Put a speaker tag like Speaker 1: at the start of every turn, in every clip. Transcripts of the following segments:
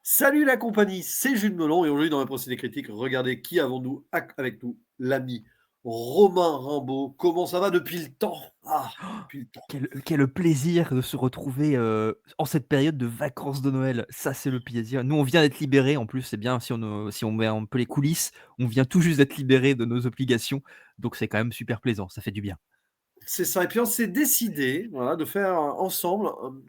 Speaker 1: Salut la compagnie, c'est Jules Melon et aujourd'hui dans le procédé critique, regardez qui avons-nous avec nous, l'ami Romain Rimbaud. Comment ça va depuis le temps? Ah, depuis le temps.
Speaker 2: Quel plaisir de se retrouver, en cette période de vacances de Noël. Ça, c'est le plaisir. Nous, on vient d'être libérés en plus, c'est bien si on met un peu les coulisses, on vient tout juste d'être libérés de nos obligations, donc c'est quand même super plaisant, ça fait du bien.
Speaker 1: C'est ça. Et puis on s'est décidé, voilà, de faire ensemble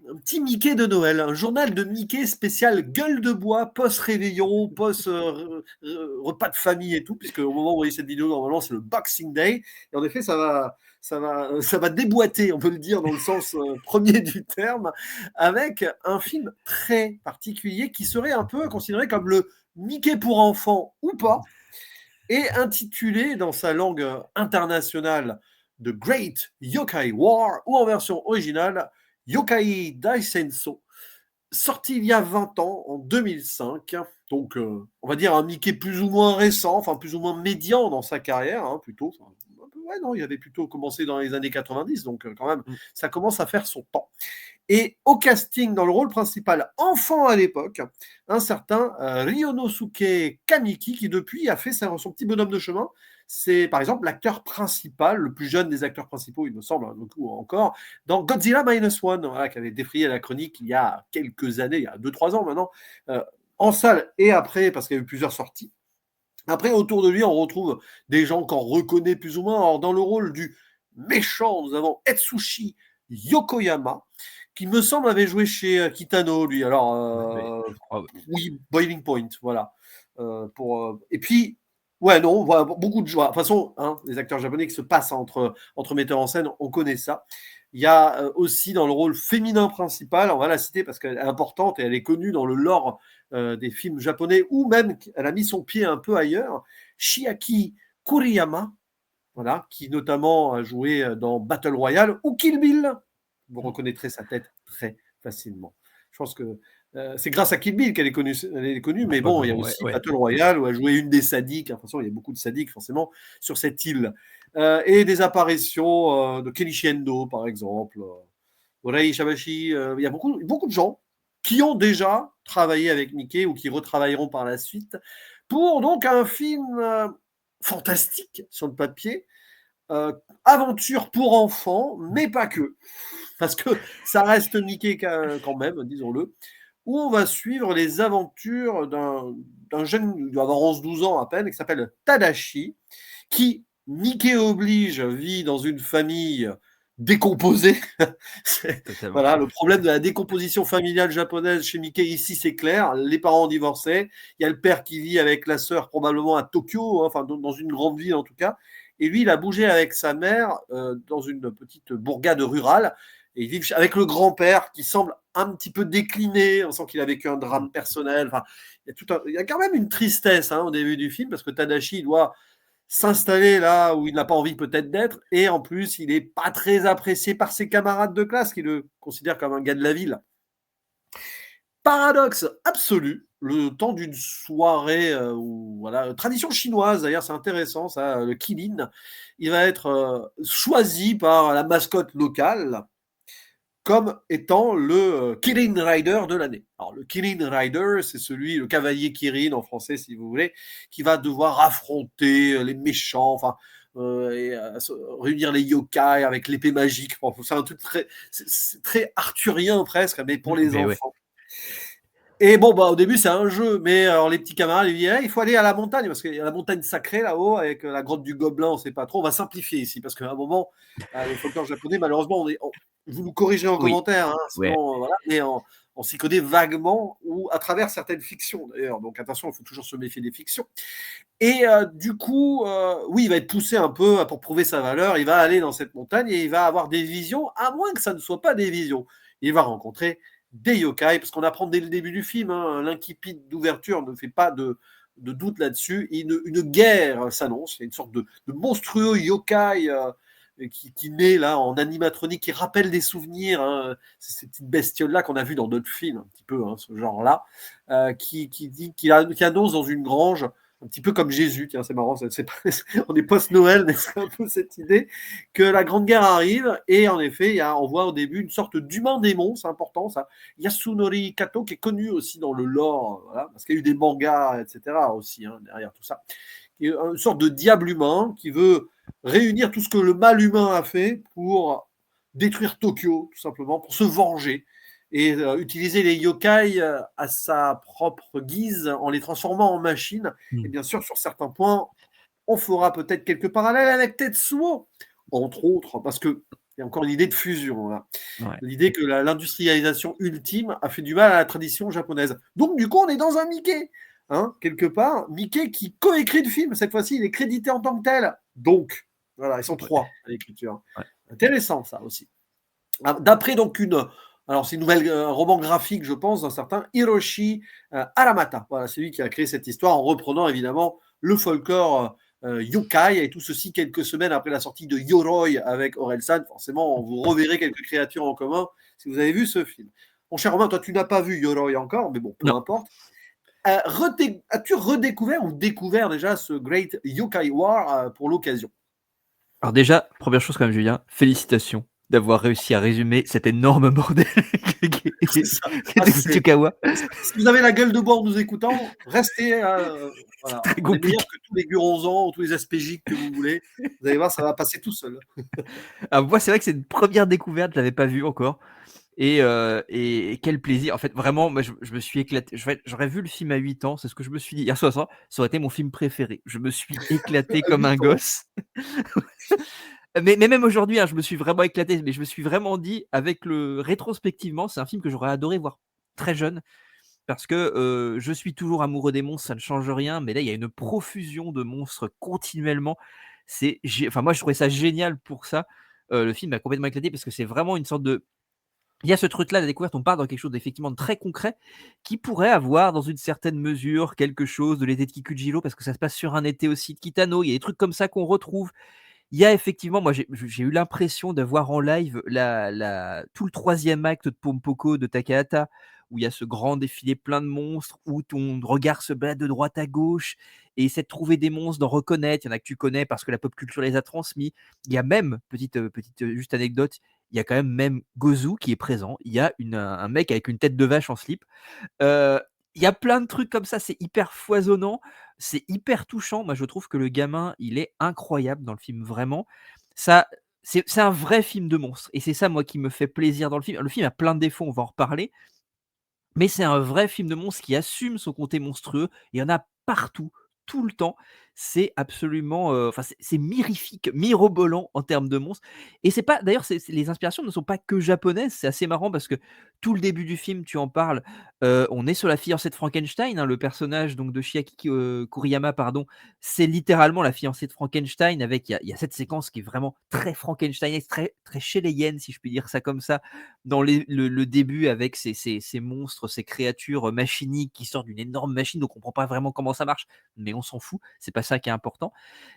Speaker 1: un petit Mickey de Noël, un journal de Mickey spécial gueule de bois, post-réveillon, post-repas de famille et tout, puisque au moment où vous voyez cette vidéo, normalement, c'est le Boxing Day. Et en effet, ça va déboîter, on peut le dire dans le sens premier du terme, avec un film très particulier qui serait un peu considéré comme le Mickey pour enfants ou pas, et intitulé dans sa langue internationale The Great Yokai War, ou en version originale Yokai Daisenso, sorti il y a 20 ans, en 2005. Donc, on va dire un Mickey plus ou moins récent, enfin plus ou moins médian dans sa carrière, plutôt. Enfin, ouais, non, il avait plutôt commencé dans les années 90, donc quand même,
Speaker 2: Mmh.
Speaker 1: ça commence à faire son temps. Et au casting, dans le rôle principal, enfant à l'époque, un certain Ryonosuke Kamiki, qui depuis a fait son petit bonhomme de chemin. C'est par exemple l'acteur principal, le plus jeune des acteurs principaux, il me semble, donc encore, dans Godzilla Minus One, voilà, qui avait défrayé la chronique il y a quelques années, il y a 2-3 ans maintenant, euh, en salle et après, parce qu'il y a eu plusieurs sorties. Après, autour de lui, on retrouve des gens qu'on reconnaît plus ou moins. Alors, dans le rôle du méchant, nous avons Etsushi Yokoyama, qui me semble avait joué chez Kitano, lui. Alors,
Speaker 2: Ouais, je crois, ouais.
Speaker 1: oui, Boiling Point, voilà. Et puis, ouais, non, voilà, beaucoup de joie. De toute façon, les acteurs japonais qui se passent entre metteurs en scène, on connaît ça. Il y a aussi dans le rôle féminin principal, on va la citer parce qu'elle est importante et elle est connue dans le lore des films japonais, ou même elle a mis son pied un peu ailleurs, Chiaki Kuriyama, voilà, qui notamment a joué dans Battle Royale ou Kill Bill. Vous
Speaker 2: Mmh.
Speaker 1: reconnaîtrez sa tête très facilement. Je pense que c'est grâce à Kill Bill qu'elle est connue, mais bon, il y a
Speaker 2: Probablement, ouais,
Speaker 1: aussi
Speaker 2: ouais.
Speaker 1: Battle Royale où elle a joué une des sadiques. De toute façon, il y a beaucoup de sadiques forcément sur cette île. Et des apparitions de Kenichi Endo, par exemple, Rei Shabashi. Il y a beaucoup, beaucoup de gens qui ont déjà travaillé avec Mickey ou qui retravailleront par la suite pour donc un film fantastique sur le papier, aventure pour enfants, mais pas que, parce que ça reste Mickey quand même, disons-le, où on va suivre les aventures d'un jeune, il doit avoir 11-12 ans à peine, qui s'appelle Tadashi, qui, Mickey oblige, vit dans une famille décomposée.
Speaker 2: Totalement.
Speaker 1: Voilà, le problème de la décomposition familiale japonaise chez Mickey, ici, c'est clair. Les parents ont divorcé. Il y a le père qui vit avec la sœur, probablement à Tokyo, enfin, dans une grande ville en tout cas. Et lui, il a bougé avec sa mère dans une petite bourgade rurale. Et il vit avec le grand-père qui semble un petit peu décliné. On sent qu'il a vécu un
Speaker 2: Mmh.
Speaker 1: drame personnel. Enfin, il y a quand même une tristesse au début du film parce que Tadashi doit s'installer là où il n'a pas envie peut-être d'être, et en plus, il n'est pas très apprécié par ses camarades de classe qui le considèrent comme un gars de la ville. Paradoxe absolu, le temps d'une soirée, voilà, tradition chinoise d'ailleurs, c'est intéressant ça, le Kilin, il va être choisi par la mascotte locale comme étant le Kirin Rider de l'année. Alors le Kirin Rider, c'est le cavalier Kirin en français si vous voulez, qui va devoir affronter les méchants, enfin réunir les yokai avec l'épée magique. Bon, c'est un truc c'est très arthurien presque, mais pour les
Speaker 2: Mais ouais.
Speaker 1: enfants. Et bon, bah, au début, c'est un jeu, mais alors les petits camarades lui disent hey, il faut aller à la montagne, parce qu'il y a la montagne sacrée là-haut, avec la grotte du Gobelin, on ne sait pas trop. On va simplifier ici, parce qu'à un moment, le folklore japonais, malheureusement, vous nous corrigez en
Speaker 2: Oui,
Speaker 1: commentaire,
Speaker 2: ouais.
Speaker 1: sinon, voilà, mais on s'y connaît vaguement, ou à travers certaines fictions d'ailleurs. Donc attention, il faut toujours se méfier des fictions. Et du coup, oui, il va être poussé un peu pour prouver sa valeur. Il va aller dans cette montagne et il va avoir des visions, à moins que ça ne soit pas des visions. Il va rencontrer des yokai, parce qu'on apprend dès le début du film, l'incipit d'ouverture ne fait pas de doute là-dessus. Une guerre s'annonce, il y a une sorte de monstrueux yokai qui naît là en animatronique, qui rappelle des souvenirs, c'est ces petites bestioles-là qu'on a vues dans d'autres films, un petit peu, ce genre-là, qui annonce dans une grange un petit peu comme Jésus, tiens, c'est marrant, on est post-Noël, mais c'est un peu cette idée que la Grande Guerre arrive, et en effet, on voit au début une sorte d'humain démon, c'est important ça, Yasunori Kato, qui est connu aussi dans le lore, voilà, parce qu'il y a eu des mangas, etc. aussi, derrière tout ça, qui est une sorte de diable humain qui veut réunir tout ce que le mal humain a fait pour détruire Tokyo, tout simplement, pour se venger et utiliser les yokai à sa propre guise en les transformant en machines. Et bien sûr, sur certains points, on fera peut-être quelques parallèles avec Tetsuo, entre autres, parce qu'il y a encore une idée de fusion. Là.
Speaker 2: Ouais.
Speaker 1: L'idée que l'industrialisation ultime a fait du mal à la tradition japonaise. Donc, du coup, on est dans un Mickey. Quelque part, Mickey qui coécrit le film. Cette fois-ci, il est crédité en tant que tel. Donc, voilà, ils sont 3 à l'écriture.
Speaker 2: Ouais.
Speaker 1: Intéressant, ça aussi. D'après donc alors c'est une nouvelle roman graphique, je pense, d'un certain Hiroshi Aramata. Voilà, c'est lui qui a créé cette histoire en reprenant évidemment le folklore yokai, et tout ceci quelques semaines après la sortie de Yoroi avec Orelsan. Forcément, vous reverrez quelques créatures en commun si vous avez vu ce film. Mon cher Romain, toi tu n'as pas vu Yoroi encore, mais bon, peu importe. As-tu redécouvert ou découvert déjà ce Great Yokai War pour l'occasion?
Speaker 2: Alors déjà, première chose quand même, Julien, félicitations d'avoir réussi à résumer cet énorme bordel
Speaker 1: C'est ça.
Speaker 2: Tsukawa.
Speaker 1: Si vous avez la gueule de bois en nous écoutant, restez. Voilà.
Speaker 2: Très
Speaker 1: On est meilleur
Speaker 2: compliqué.
Speaker 1: que tous les Guronzans ou tous les aspégiques que vous voulez. Vous allez voir, ça va passer tout seul.
Speaker 2: Alors moi, c'est vrai que c'est une première découverte, je l'avais pas vue encore. Et quel plaisir. En fait, vraiment, moi, je me suis éclaté. J'aurais vu le film à 8 ans, c'est ce que je me suis dit hier soir, ça aurait été mon film préféré. Je me suis éclaté
Speaker 1: À
Speaker 2: comme un
Speaker 1: 8 ans.
Speaker 2: gosse. Mais même aujourd'hui, je me suis vraiment éclaté, mais je me suis vraiment dit, rétrospectivement, c'est un film que j'aurais adoré voir très jeune, parce que je suis toujours amoureux des monstres, ça ne change rien, mais là, il y a une profusion de monstres continuellement. Enfin, moi, je trouvais ça génial pour ça. Le film m'a complètement éclaté parce que c'est vraiment une sorte de il y a ce truc-là, la découverte, on part dans quelque chose d'effectivement de très concret, qui pourrait avoir dans une certaine mesure quelque chose de l'été de Kikujiro, parce que ça se passe sur un été aussi de Kitano. Il y a des trucs comme ça qu'on retrouve. Il y a effectivement, moi j'ai eu l'impression de voir en live tout le troisième acte de Pompoko de Takahata, où il y a ce grand défilé plein de monstres, où ton regard se balade de droite à gauche et essaie de trouver des monstres, d'en reconnaître. Il y en a que tu connais parce que la pop culture les a transmis. Il y a même, juste anecdote, il y a quand même Gozu qui est présent. Il y a un mec avec une tête de vache en slip. Heu, il y a plein de trucs comme ça, c'est hyper foisonnant, c'est hyper touchant. Moi, je trouve que le gamin, il est incroyable dans le film, vraiment. Ça c'est un vrai film de monstre et c'est ça, moi, qui me fait plaisir dans le film. Le film a plein de défauts, on va en reparler, mais c'est un vrai film de monstre qui assume son côté monstrueux. Il y en a partout, tout le temps. C'est absolument, enfin, c'est mirifique, mirobolant en termes de monstres. Et c'est pas d'ailleurs, les inspirations ne sont pas que japonaises. C'est assez marrant parce que tout le début du film, tu en parles, on est sur la fiancée de Frankenstein, le personnage donc de Chiaki Kuriyama, pardon. C'est littéralement la fiancée de Frankenstein. Avec il y a cette séquence qui est vraiment très Frankensteinesque, très très shelleyenne, si je puis dire ça comme ça, dans le début, avec ces monstres, ces créatures machiniques qui sortent d'une énorme machine, donc on comprend pas vraiment comment ça marche, mais on s'en fout, c'est pas ça qui est important.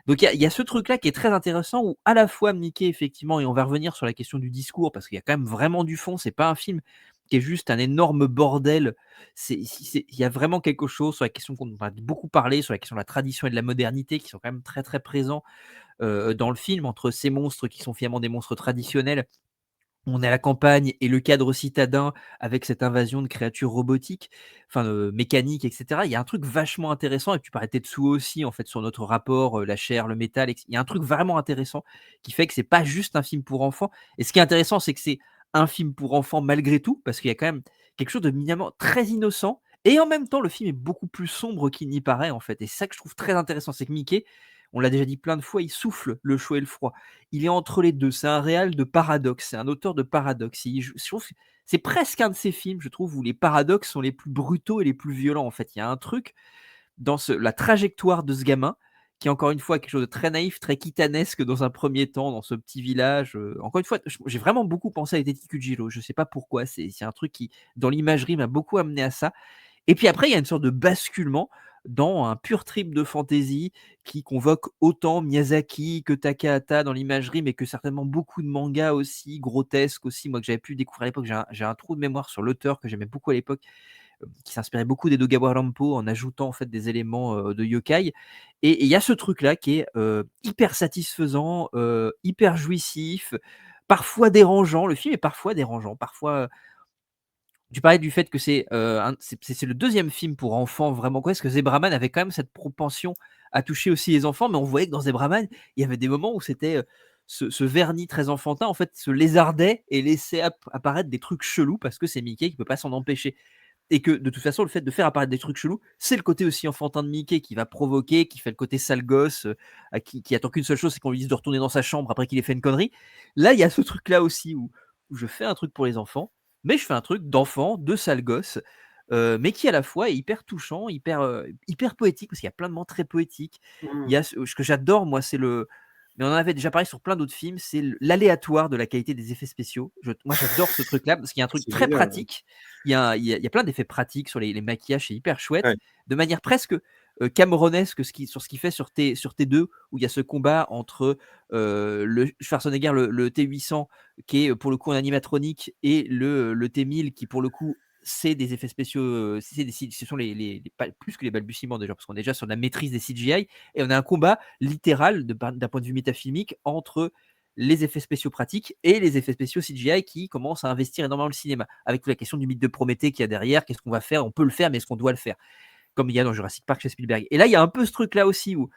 Speaker 2: Donc il y a ce truc-là qui est très intéressant, où à la fois Mickey, effectivement, et on va revenir sur la question du discours, parce qu'il y a quand même vraiment du fond, c'est pas un film qui est juste un énorme bordel. Il y a vraiment quelque chose sur la question qu'on a beaucoup parlé, sur la question de la tradition et de la modernité, qui sont quand même très très présents dans le film, entre ces monstres qui sont finalement des monstres traditionnels. On est à la campagne et le cadre citadin avec cette invasion de créatures robotiques, enfin, mécaniques, et cetera. Il y a un truc vachement intéressant, et tu parlais de Tetsuo aussi, en fait, sur notre rapport, la chair, le métal, il y a un truc vraiment intéressant qui fait que c'est pas juste un film pour enfants. Et ce qui est intéressant, c'est que c'est un film pour enfants malgré tout, parce qu'il y a quand même quelque chose de minimalement très innocent, et en même temps, le film est beaucoup plus sombre qu'il n'y paraît, en fait. Et c'est ça que je trouve très intéressant, c'est que Mickey, on l'a déjà dit plein de fois, il souffle le chaud et le froid. Il est entre les deux. C'est un réal de paradoxe. C'est un auteur de paradoxe. Je trouve que c'est presque un de ces films, je trouve, où les paradoxes sont les plus brutaux et les plus violents. En fait, il y a un truc dans la trajectoire de ce gamin qui, encore une fois, est quelque chose de très naïf, très kitanesque dans un premier temps, dans ce petit village. Encore une fois, j'ai vraiment beaucoup pensé à Kujiro. Je ne sais pas pourquoi. C'est un truc qui, dans l'imagerie, m'a beaucoup amené à ça. Et puis après, il y a une sorte de basculement dans un pur trip de fantasy qui convoque autant Miyazaki que Takahata dans l'imagerie, mais que certainement beaucoup de mangas aussi, grotesques aussi, moi que j'avais pu découvrir à l'époque. J'ai un trou de mémoire sur l'auteur que j'aimais beaucoup à l'époque, qui s'inspirait beaucoup des Dogawa Rampo en ajoutant en fait des éléments de yokai. Et il y a ce truc-là qui est hyper satisfaisant, hyper jouissif, parfois dérangeant. Le film est parfois dérangeant, parfois. Tu parlais du fait que c'est le deuxième film pour enfants vraiment quoi, parce que Zebraman avait quand même cette propension à toucher aussi les enfants, mais on voyait que dans Zebraman, il y avait des moments où c'était ce vernis très enfantin, en fait, se lézardait et laissait apparaître des trucs chelous parce que c'est Mickey qui peut pas s'en empêcher. Et que de toute façon, le fait de faire apparaître des trucs chelous, c'est le côté aussi enfantin de Mickey qui va provoquer, qui fait le côté sale gosse, qui attend qu'une seule chose, c'est qu'on lui dise de retourner dans sa chambre après qu'il ait fait une connerie. Là, il y a ce truc-là aussi où je fais un truc pour les enfants, mais je fais un truc d'enfant, de sale gosse, mais qui à la fois est hyper touchant, hyper poétique, parce qu'il y a plein de moments très poétiques. Il y
Speaker 1: Mmh.
Speaker 2: a ce que j'adore, moi, c'est le mais on en avait déjà parlé sur plein d'autres films, c'est l'aléatoire de la qualité des effets spéciaux. Moi, j'adore ce truc-là, parce qu'il y a un truc
Speaker 1: C'est
Speaker 2: très
Speaker 1: génial, ouais.
Speaker 2: pratique, il y a plein d'effets pratiques sur les maquillages, c'est hyper chouette,
Speaker 1: Ouais.
Speaker 2: de manière presque, camerounesque sur ce qu'il fait sur T2 où il y a ce combat entre, le Schwarzenegger, le T800 qui est, pour le coup un animatronique et le T1000 qui pour le coup, c'est des effets spéciaux, ce sont les pas plus que les balbutiements déjà, parce qu'on est déjà sur la maîtrise des CGI et on a un combat littéral d'un point de vue métafilmique entre les effets spéciaux pratiques et les effets spéciaux CGI qui commencent à investir énormément le cinéma. Avec toute la question du mythe de Prométhée qu'il y a derrière, qu'est-ce qu'on va faire? On peut le faire, mais est-ce qu'on doit le faire? Comme il y a dans Jurassic Park chez Spielberg. Et là, il y a un peu ce truc-là aussi où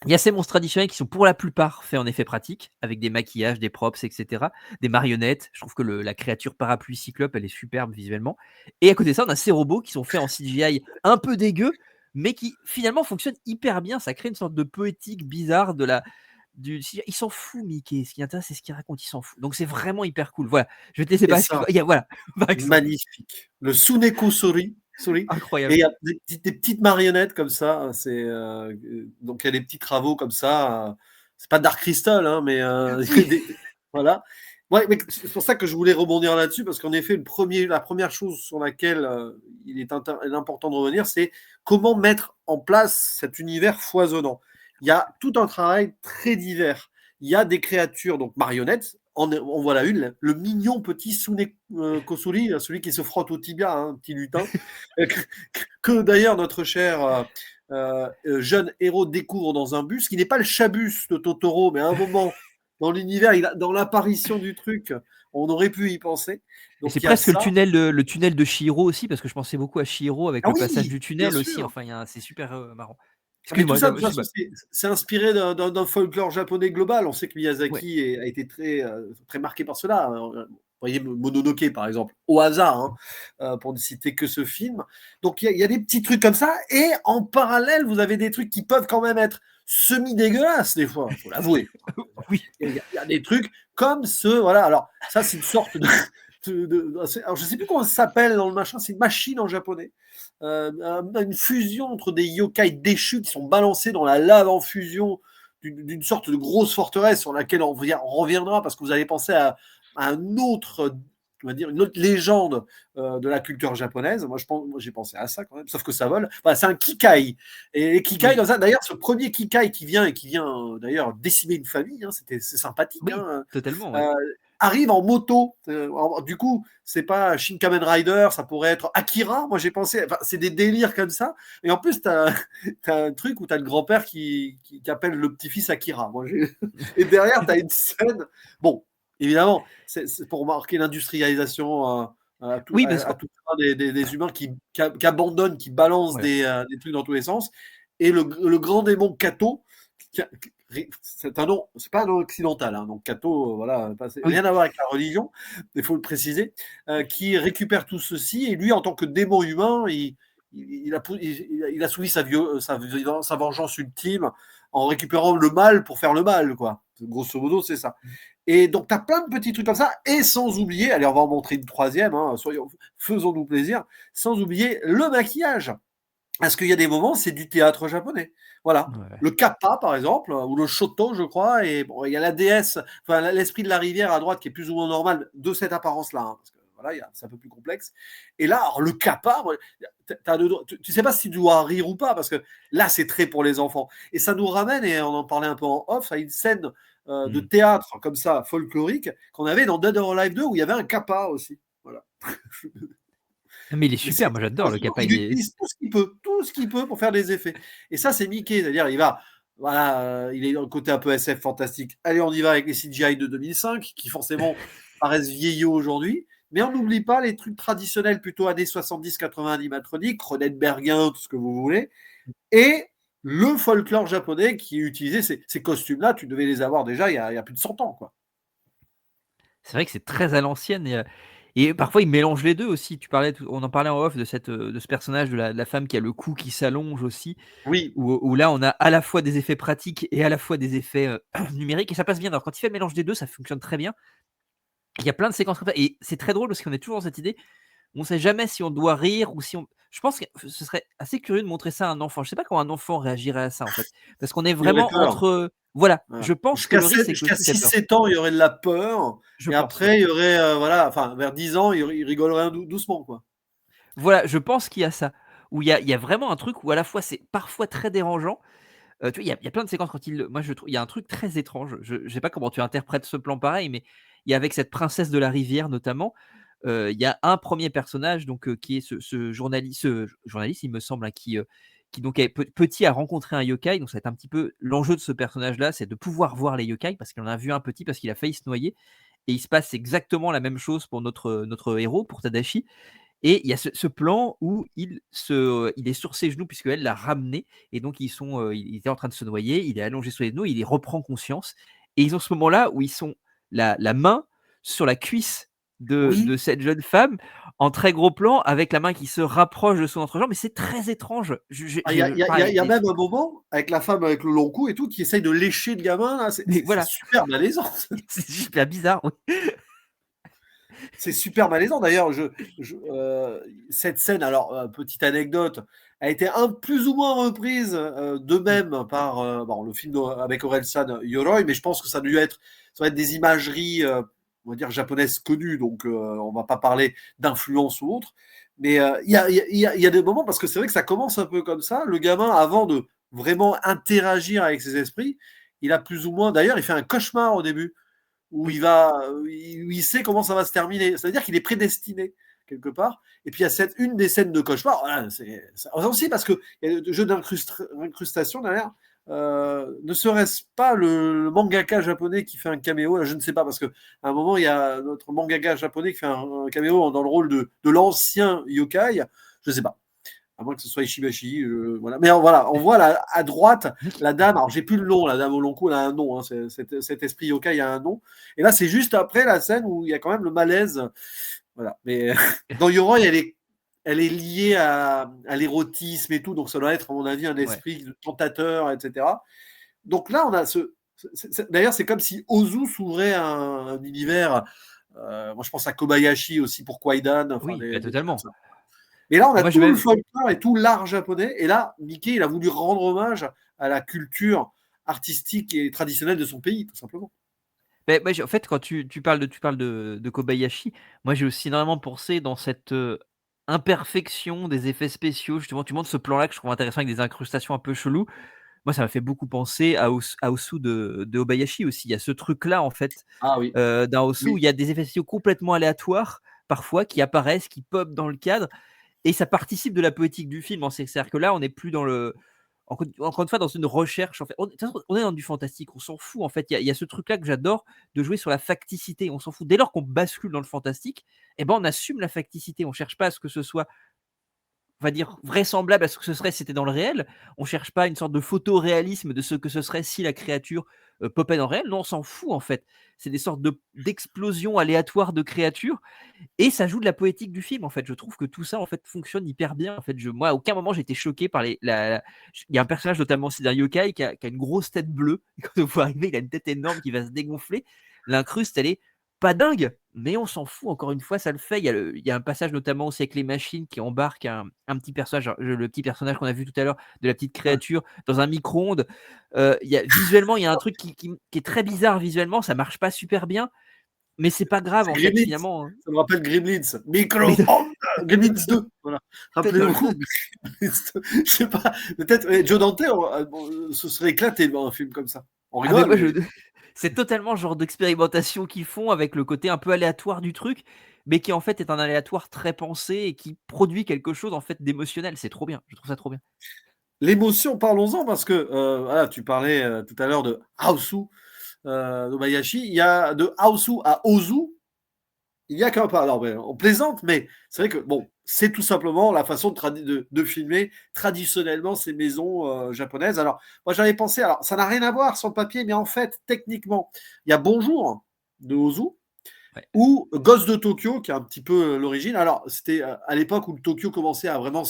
Speaker 2: il y a ces monstres traditionnels qui sont pour la plupart faits en effet pratique, avec des maquillages, des props, etc. Des marionnettes. Je trouve que la créature parapluie cyclope, elle est superbe visuellement. Et à côté de ça, on a ces robots qui sont faits en CGI un peu dégueu, mais qui finalement fonctionnent hyper bien. Ça crée une sorte de poétique bizarre du CGI. Il s'en fout, Mickey. Ce qui intéresse, c'est ce qu'il raconte. Il s'en fout. Donc c'est vraiment hyper cool. Voilà. Je vais te laisser
Speaker 1: Et
Speaker 2: passer.
Speaker 1: ça,
Speaker 2: Voilà, par exemple.
Speaker 1: magnifique. Le Suneko Sori. Et
Speaker 2: Incroyable.
Speaker 1: il y a des petites marionnettes comme ça. Donc il y a des petits travaux comme ça. C'est pas Dark Crystal, hein, mais il y a
Speaker 2: Oui.
Speaker 1: voilà. Ouais, mais c'est pour ça que je voulais rebondir là-dessus, parce qu'en effet, la première chose sur laquelle il est important de revenir, c'est comment mettre en place cet univers foisonnant. Il y a tout un travail très divers. Il y a des créatures, donc marionnettes. En voilà une, le mignon petit Sune Kosuri, celui qui se frotte au tibia, hein, un petit lutin, que d'ailleurs notre cher jeune héros découvre dans un bus, qui n'est pas le chabus de Totoro, mais à un moment dans l'univers, dans l'apparition du truc, on aurait pu y penser.
Speaker 2: Et c'est
Speaker 1: Donc il y a
Speaker 2: presque
Speaker 1: ça.
Speaker 2: le tunnel de Chihiro aussi, parce que je pensais beaucoup à Chihiro avec
Speaker 1: Ah
Speaker 2: le passage
Speaker 1: oui,
Speaker 2: du
Speaker 1: bien
Speaker 2: tunnel aussi.
Speaker 1: sûr.
Speaker 2: Enfin, c'est super marrant.
Speaker 1: Ah, mais tout
Speaker 2: Excuse-moi,
Speaker 1: ça, de toute façon,
Speaker 2: excuse-moi.
Speaker 1: c'est inspiré d'un folklore japonais global. On sait que
Speaker 2: Ouais.
Speaker 1: Miyazaki a été très marqué par cela. Vous voyez Mononoke, par exemple, au hasard, hein, pour ne citer que ce film. Donc il y a des petits trucs comme ça. Et en parallèle, vous avez des trucs qui peuvent quand même être semi-dégueulasses, des fois, il faut l'avouer.
Speaker 2: Oui.
Speaker 1: Il y a des trucs comme ce. Voilà, alors ça, c'est une sorte de. Alors, je ne sais plus comment ça s'appelle dans le machin, c'est une machine en japonais. Une fusion entre des yokai déchus qui sont balancés dans la lave en fusion d'une sorte de grosse forteresse sur laquelle on reviendra, parce que vous allez penser à un autre, on va dire, une autre légende de la culture japonaise. Moi, j'ai pensé à ça quand même, sauf que ça vole. Voilà, c'est un kikai. Et les kikai,
Speaker 2: Oui.
Speaker 1: dans ça, d'ailleurs, ce premier kikai qui vient d'ailleurs décimer une famille, hein, c'est sympathique.
Speaker 2: Oui,
Speaker 1: Hein,
Speaker 2: totalement, ouais.
Speaker 1: euh, arrive en moto. Du coup, c'est pas Shin Kamen Rider, ça pourrait être Akira. Moi, j'ai pensé, enfin, c'est des délires comme ça. Et en plus, t'as un truc où t'as le grand-père qui appelle le petit-fils Akira. Et derrière, t'as une scène. Bon, évidemment, c'est pour marquer l'industrialisation
Speaker 2: Oui, parce que
Speaker 1: à tout ça des humains qui abandonnent, qui balancent
Speaker 2: ouais.
Speaker 1: des trucs dans tous les sens. Et le grand démon Kato, c'est un nom, c'est pas un nom occidental, hein, donc Kato, voilà,
Speaker 2: Oui.
Speaker 1: rien à voir avec la religion, il faut le préciser, qui récupère tout ceci, et lui, en tant que démon humain, il a soumis sa vengeance ultime en récupérant le mal pour faire le mal, quoi. Grosso modo, c'est ça. Et donc, tu as plein de petits trucs comme ça, et sans oublier, allez, on va en montrer une troisième, hein, faisons-nous plaisir, sans oublier le maquillage. Parce qu'il y a des moments, c'est du théâtre japonais. Voilà.
Speaker 2: Ouais.
Speaker 1: Le kappa, par exemple, ou le shoto, je crois, et bon, il y a la déesse, enfin, l'esprit de la rivière à droite qui est plus ou moins normal de cette apparence-là, hein, parce que voilà, c'est un peu plus complexe. Et là, alors, le kappa, tu sais pas si tu dois rire ou pas, parce que là, c'est très pour les enfants. Et ça nous ramène, et on en parlait un peu en off, à une scène de
Speaker 2: Mmh.
Speaker 1: théâtre comme ça, folklorique, qu'on avait dans Dead or Alive 2, où il y avait un kappa aussi. Voilà.
Speaker 2: Mais il est
Speaker 1: Mais
Speaker 2: super, moi j'adore le Kappa,
Speaker 1: il
Speaker 2: il est
Speaker 1: utilise tout ce qu'il peut pour faire des effets. Et ça, c'est Mickey, c'est-à-dire il va, voilà, il est dans le côté un peu SF fantastique. Allez, on y va avec les CGI de 2005, qui forcément paraissent vieillots aujourd'hui. Mais on n'oublie pas les trucs traditionnels, plutôt années 70-80 animatroniques, Cronenbergien, tout ce que vous voulez. Et le folklore japonais qui utilisait ces costumes-là, tu devais les avoir déjà il y a plus de 100 ans, quoi.
Speaker 2: c'est vrai que c'est très à l'ancienne et parfois ils mélangent les 2 aussi. On en parlait en off de ce personnage de la femme qui a le cou qui s'allonge aussi,
Speaker 1: Oui,
Speaker 2: où là on a à la fois des effets pratiques et à la fois des effets, numériques et ça passe bien. Alors quand il fait le mélange des 2, ça fonctionne très bien. Il y a plein de séquences comme ça et c'est très drôle parce qu'on est toujours dans cette idée, on sait jamais si on doit rire ou si on je pense que ce serait assez curieux de montrer ça à un enfant. Je sais pas comment un enfant réagirait à ça en fait, parce qu'on est
Speaker 1: il aurait
Speaker 2: vraiment
Speaker 1: peur.
Speaker 2: entre, voilà,
Speaker 1: Voilà.
Speaker 2: je pense que le risque c'est que
Speaker 1: Jusqu'à
Speaker 2: aussi il ait peur.
Speaker 1: 6-7 ans, il y aurait de la peur.
Speaker 2: Je
Speaker 1: Et
Speaker 2: pense, ouais.
Speaker 1: après, il y aurait, voilà, enfin, vers 10 ans, il rigolerait doucement, quoi.
Speaker 2: Voilà, je pense qu'il y a ça, où il y a vraiment un truc où à la fois c'est parfois très dérangeant, tu vois, il y a plein de séquences quand moi je trouve il y a un truc très étrange, je sais pas comment tu interprètes ce plan pareil, mais il y a avec cette princesse de la rivière notamment, il y a un premier personnage donc qui est ce journaliste il me semble, hein, qui donc est petit a rencontré un yokai, donc ça va être un petit peu l'enjeu de ce personnage-là, c'est de pouvoir voir les yokai parce qu'il en a vu un petit, parce qu'il a failli se noyer et il se passe exactement la même chose pour notre héros, pour Tadashi et il y a ce plan où il est sur ses genoux puisqu'elle l'a ramené et donc il était en train de se noyer, il est allongé sur les genoux, il y reprend conscience et ils ont ce moment-là où ils sont la main sur la cuisse de
Speaker 1: Oui.
Speaker 2: cette jeune femme en très gros plan avec la main qui se rapproche de son entrejambe, mais c'est très étrange.
Speaker 1: Ah, il
Speaker 2: Pareil,
Speaker 1: y a même un moment, avec la femme avec le long cou et tout, qui essaye de lécher le gamin, là,
Speaker 2: mais
Speaker 1: c'est
Speaker 2: voilà,
Speaker 1: super malaisant.
Speaker 2: c'est super bizarre, oui.
Speaker 1: C'est super malaisant. D'ailleurs, cette scène, alors, petite anecdote, a été plus ou moins reprise
Speaker 2: Mmh,
Speaker 1: d'eux-mêmes par bon, le film avec Orelsan Yoroi, mais je pense que ça va être des imageries, on va dire, japonaises connues, donc on va pas parler d'influence ou autre. Mais il y a des moments, parce que c'est vrai que ça commence un peu comme ça, le gamin, avant de vraiment interagir avec ses esprits, il a plus ou moins, d'ailleurs, il fait un cauchemar au début où
Speaker 2: oui,
Speaker 1: il sait comment ça va se terminer. C'est-à-dire qu'il est prédestiné quelque part. Et puis il y a une des scènes de cauchemar. Voilà, c'est aussi parce que il y a le jeu d'incrustation derrière. Ne serait-ce pas le mangaka japonais qui fait un caméo? Là, je ne sais pas parce que à un moment il y a notre mangaka japonais qui fait un caméo dans le rôle de l'ancien yokai. Je ne sais pas, à moins que ce soit Ishibashi, voilà. Mais voilà, on voit là, à droite la dame, alors j'ai plus le nom, la dame au long cou, elle a un nom, hein, cet esprit yokai a un nom. Et là, c'est juste après la scène où il y a quand même le malaise. Voilà. Mais dans Yoroi, elle est liée à l'érotisme et tout, donc ça doit être, à mon avis, un
Speaker 2: ouais.
Speaker 1: esprit tentateur, etc. Donc là, on a d'ailleurs, c'est comme si Ozu s'ouvrait un univers. Moi, je pense à Kobayashi aussi pour Kwaidan, enfin
Speaker 2: Oui, bah,
Speaker 1: des trucs comme
Speaker 2: totalement.
Speaker 1: ça. Et là, on a
Speaker 2: Moi, je
Speaker 1: tout le
Speaker 2: vais
Speaker 1: folklore et tout l'art japonais. Et là, Mickey, il a voulu rendre hommage à la culture artistique et traditionnelle de son pays, tout simplement.
Speaker 2: beh, moi, j'ai en fait, quand tu parles de Kobayashi, moi, j'ai aussi énormément pensé dans cette, imperfection des effets spéciaux. Justement, tu montres ce plan-là que je trouve intéressant avec des incrustations un peu cheloues. Moi, ça m'a fait beaucoup penser à Osu de Obayashi aussi. Il y a ce truc-là, en fait,
Speaker 1: Ah oui,
Speaker 2: dans Osu où
Speaker 1: oui.
Speaker 2: il y a des effets spéciaux complètement aléatoires, parfois, qui apparaissent, qui pop dans le cadre et ça participe de la poétique du film, hein. C'est-à-dire que là, on n'est plus dans le encore une fois dans une recherche en fait. De toute façon, on est dans du fantastique, on s'en fout en fait. Il y a ce truc-là que j'adore de jouer sur la facticité, on s'en fout. Dès lors qu'on bascule dans le fantastique, eh ben, on assume la facticité, on cherche pas à ce que ce soit, on va dire, vraisemblable à ce que ce serait si c'était dans le réel. On cherche pas une sorte de photoréalisme de ce que ce serait si la créature, popait dans le réel. Non, on s'en fout en fait. C'est des sortes d'explosions aléatoires de créatures et ça joue de la poétique du film, en fait. Je trouve que tout ça, en fait, fonctionne hyper bien. En fait, moi, à aucun moment, j'ai été choqué par il y a un personnage, notamment aussi d'un yokai, qui a une grosse tête bleue. Et quand on le voit arriver, il a une tête énorme qui va se dégonfler. L'incruste, elle est pas dingue, mais on s'en fout. Encore une fois, ça le fait. Il y a un passage, notamment aussi avec les machines, qui embarquent un petit personnage, le petit personnage qu'on a vu tout à l'heure, de la petite
Speaker 1: Ouais.
Speaker 2: créature, dans un micro-ondes. Visuellement, il y a un truc qui est très bizarre visuellement. Ça marche pas super bien, mais c'est pas grave,
Speaker 1: C'est
Speaker 2: en fait,
Speaker 1: Gremlins.
Speaker 2: finalement, hein.
Speaker 1: Ça me rappelle Gremlins.
Speaker 2: Mais
Speaker 1: Micro-ondes. Gremlins 2. Voilà.
Speaker 2: totalement.
Speaker 1: Rappelez-vous. Je sais pas. Peut-être Joe Dante se serait éclaté dans un film comme ça. On
Speaker 2: Ah mais
Speaker 1: rigole,
Speaker 2: moi
Speaker 1: mais
Speaker 2: c'est totalement le genre d'expérimentation qu'ils font avec le côté un peu aléatoire du truc, mais qui en fait est un aléatoire très pensé et qui produit quelque chose en fait d'émotionnel. C'est trop bien, je trouve ça trop bien.
Speaker 1: L'émotion, parlons-en parce que, voilà, tu parlais, tout à l'heure de Hausu, d'Obayashi. Il y a de Hausu à Ozu, il y a qu'un pas. Alors, mais on plaisante, mais c'est vrai que bon, c'est tout simplement la façon de filmer traditionnellement ces maisons japonaises. Alors, moi j'avais pensé, alors ça n'a rien à voir sur le papier, mais en fait, techniquement, il y a Bonjour de Ozu
Speaker 2: Ouais.
Speaker 1: ou Ghost de Tokyo, qui est un petit peu l'origine. Alors, c'était à l'époque où le Tokyo commençait à vraiment.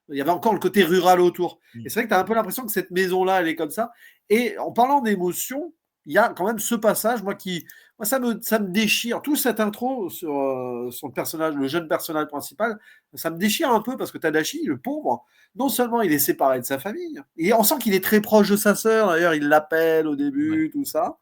Speaker 1: Il y avait encore le côté rural autour.
Speaker 2: Mmh.
Speaker 1: Et c'est vrai que tu as un peu l'impression que cette maison-là, elle est comme ça. Et en parlant d'émotion, il y a quand même ce passage, moi, ça me déchire. Tout cette intro sur le personnage, le jeune personnage principal, ça me déchire un peu parce que Tadashi, le pauvre, non seulement il est séparé de sa famille, et on sent qu'il est très proche de sa sœur. D'ailleurs, il l'appelle au
Speaker 2: Ouais.
Speaker 1: début, tout ça.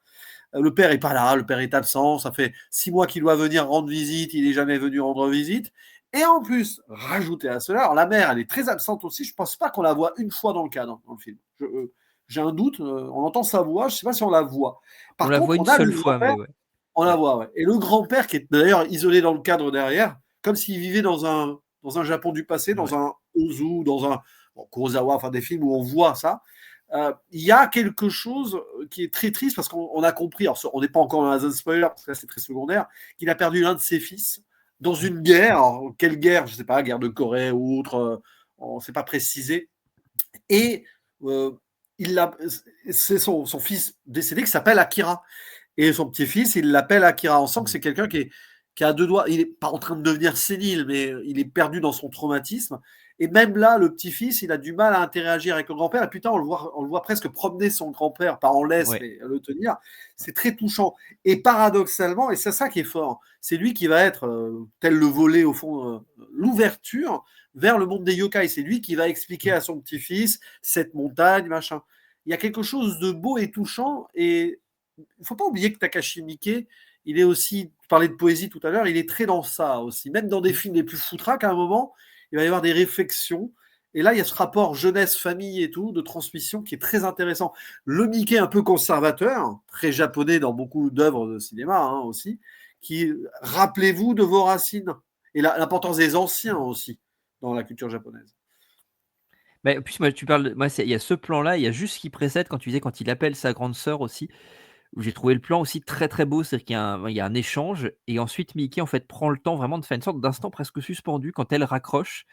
Speaker 1: Le père est pas là, le père est absent. Ça fait 6 mois qu'il doit venir rendre visite, il n'est jamais venu rendre visite. Et en plus, rajouter à cela, alors la mère, elle est très absente aussi. Je pense pas qu'on la voit une fois dans le cadre, dans le film. J'ai un doute. On entend sa voix, je sais pas si on la voit.
Speaker 2: On
Speaker 1: Par
Speaker 2: la
Speaker 1: contre,
Speaker 2: voit
Speaker 1: on
Speaker 2: une
Speaker 1: a
Speaker 2: seule
Speaker 1: le
Speaker 2: fois,
Speaker 1: grand-père,
Speaker 2: mais ouais.
Speaker 1: on la
Speaker 2: Ouais.
Speaker 1: voit, ouais. Et le grand-père qui est d'ailleurs isolé dans le cadre derrière, comme s'il vivait dans un Japon du passé, dans
Speaker 2: Ouais.
Speaker 1: un Ozu, dans un Kurosawa, enfin des films où on voit ça. Il y a quelque chose qui est très triste parce qu'on a compris, alors on n'est pas encore dans la zone spoiler parce que là c'est très secondaire, qu'il a perdu l'un de ses fils dans
Speaker 2: Mmh.
Speaker 1: une guerre. Alors, quelle guerre? Je ne sais pas, guerre de Corée ou autre, on ne sait pas précisé. Et euh, c'est son fils décédé qui s'appelle Akira. Et son petit-fils, il l'appelle Akira. On sent que
Speaker 2: Mmh.
Speaker 1: c'est quelqu'un qui a deux doigts. Il n'est pas en train de devenir sénile, mais il est perdu dans son traumatisme. Et même là, le petit-fils, il a du mal à interagir avec le grand-père. Et putain, on le voit presque promener son grand-père, pas en laisse,
Speaker 2: Ouais.
Speaker 1: mais à le tenir. C'est très touchant. Et paradoxalement, et c'est ça qui est fort, c'est lui qui va être, tel le volet au fond, l'ouverture vers le monde des yokai. C'est lui qui va expliquer
Speaker 2: Mmh.
Speaker 1: à son petit-fils cette montagne, machin. Il y a quelque chose de beau et touchant. Et il ne faut pas oublier que Takashi Miike, il est aussi, tu parlais de poésie tout à l'heure, il est très dans ça aussi. Même dans des
Speaker 2: Mmh.
Speaker 1: films les plus foutraques, à un moment, il va y avoir des réflexions. Et là, il y a ce rapport jeunesse-famille et tout, de transmission qui est très intéressant. Le Miike un peu conservateur, très japonais dans beaucoup d'œuvres de cinéma aussi, qui, rappelez-vous de vos racines. Et l'importance des anciens aussi dans la culture japonaise.
Speaker 2: Bah, en plus, moi, tu parles moi, il y a ce plan-là, il y a juste ce qui précède quand tu disais quand il appelle sa grande sœur aussi, où j'ai trouvé le plan aussi très, très beau. C'est-à-dire qu'il y a un échange et ensuite Mickey, en fait, prend le temps vraiment de faire une sorte d'instant presque suspendu quand elle raccroche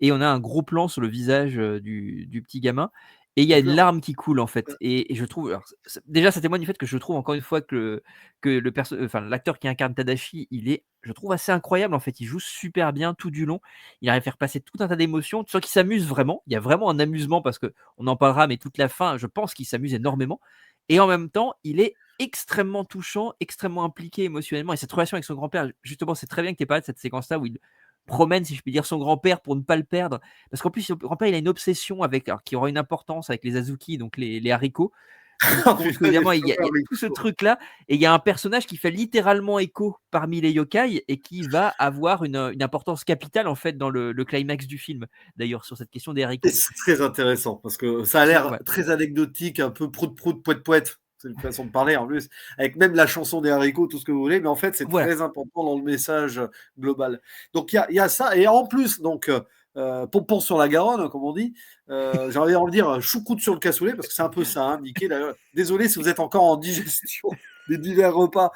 Speaker 2: et on a un gros plan sur le visage, du petit gamin et il y a
Speaker 1: C'est
Speaker 2: une
Speaker 1: clair.
Speaker 2: larme qui coule, en fait et je trouve alors déjà ça témoigne du fait que je trouve encore une fois que l'acteur qui incarne Tadashi, il est, je trouve, assez incroyable, en fait. Il joue super bien tout du long. Il arrive à faire passer tout un tas d'émotions. Tu sens qu'il s'amuse vraiment. Il y a vraiment un amusement parce qu'on en parlera, mais toute la fin, je pense qu'il s'amuse énormément et en même temps, il est extrêmement touchant, extrêmement impliqué émotionnellement et cette relation avec son grand-père, justement, c'est très bien que tu aies parlé de cette séquence-là où il promène, si je puis dire, son grand-père pour ne pas le perdre. Parce qu'en plus, son grand-père, il a une obsession avec, alors, qui aura une importance avec les azuki, donc les haricots.
Speaker 1: Oh
Speaker 2: Donc
Speaker 1: putain, les
Speaker 2: évidemment, il y a
Speaker 1: chauffeurs
Speaker 2: tout ce
Speaker 1: Rico.
Speaker 2: truc-là, et il y a un personnage qui fait littéralement écho parmi les yokai et qui va avoir une importance capitale en fait dans le climax du film. D'ailleurs, sur cette question des
Speaker 1: Et
Speaker 2: haricots.
Speaker 1: c'est très intéressant parce que ça a
Speaker 2: C'est
Speaker 1: l'air
Speaker 2: ouais,
Speaker 1: très anecdotique, un peu prout-prout, poète-poète. C'est une façon de parler en plus, avec même la chanson des haricots, tout ce que vous voulez, mais en fait, c'est
Speaker 2: voilà.
Speaker 1: très important dans le message global. Donc, il y a ça, et en plus, donc, pompon sur la Garonne, comme on dit, j'ai envie de dire choucroute sur le cassoulet, parce que c'est un peu ça, Mickey. D'ailleurs. Désolé si vous êtes encore en digestion des divers repas,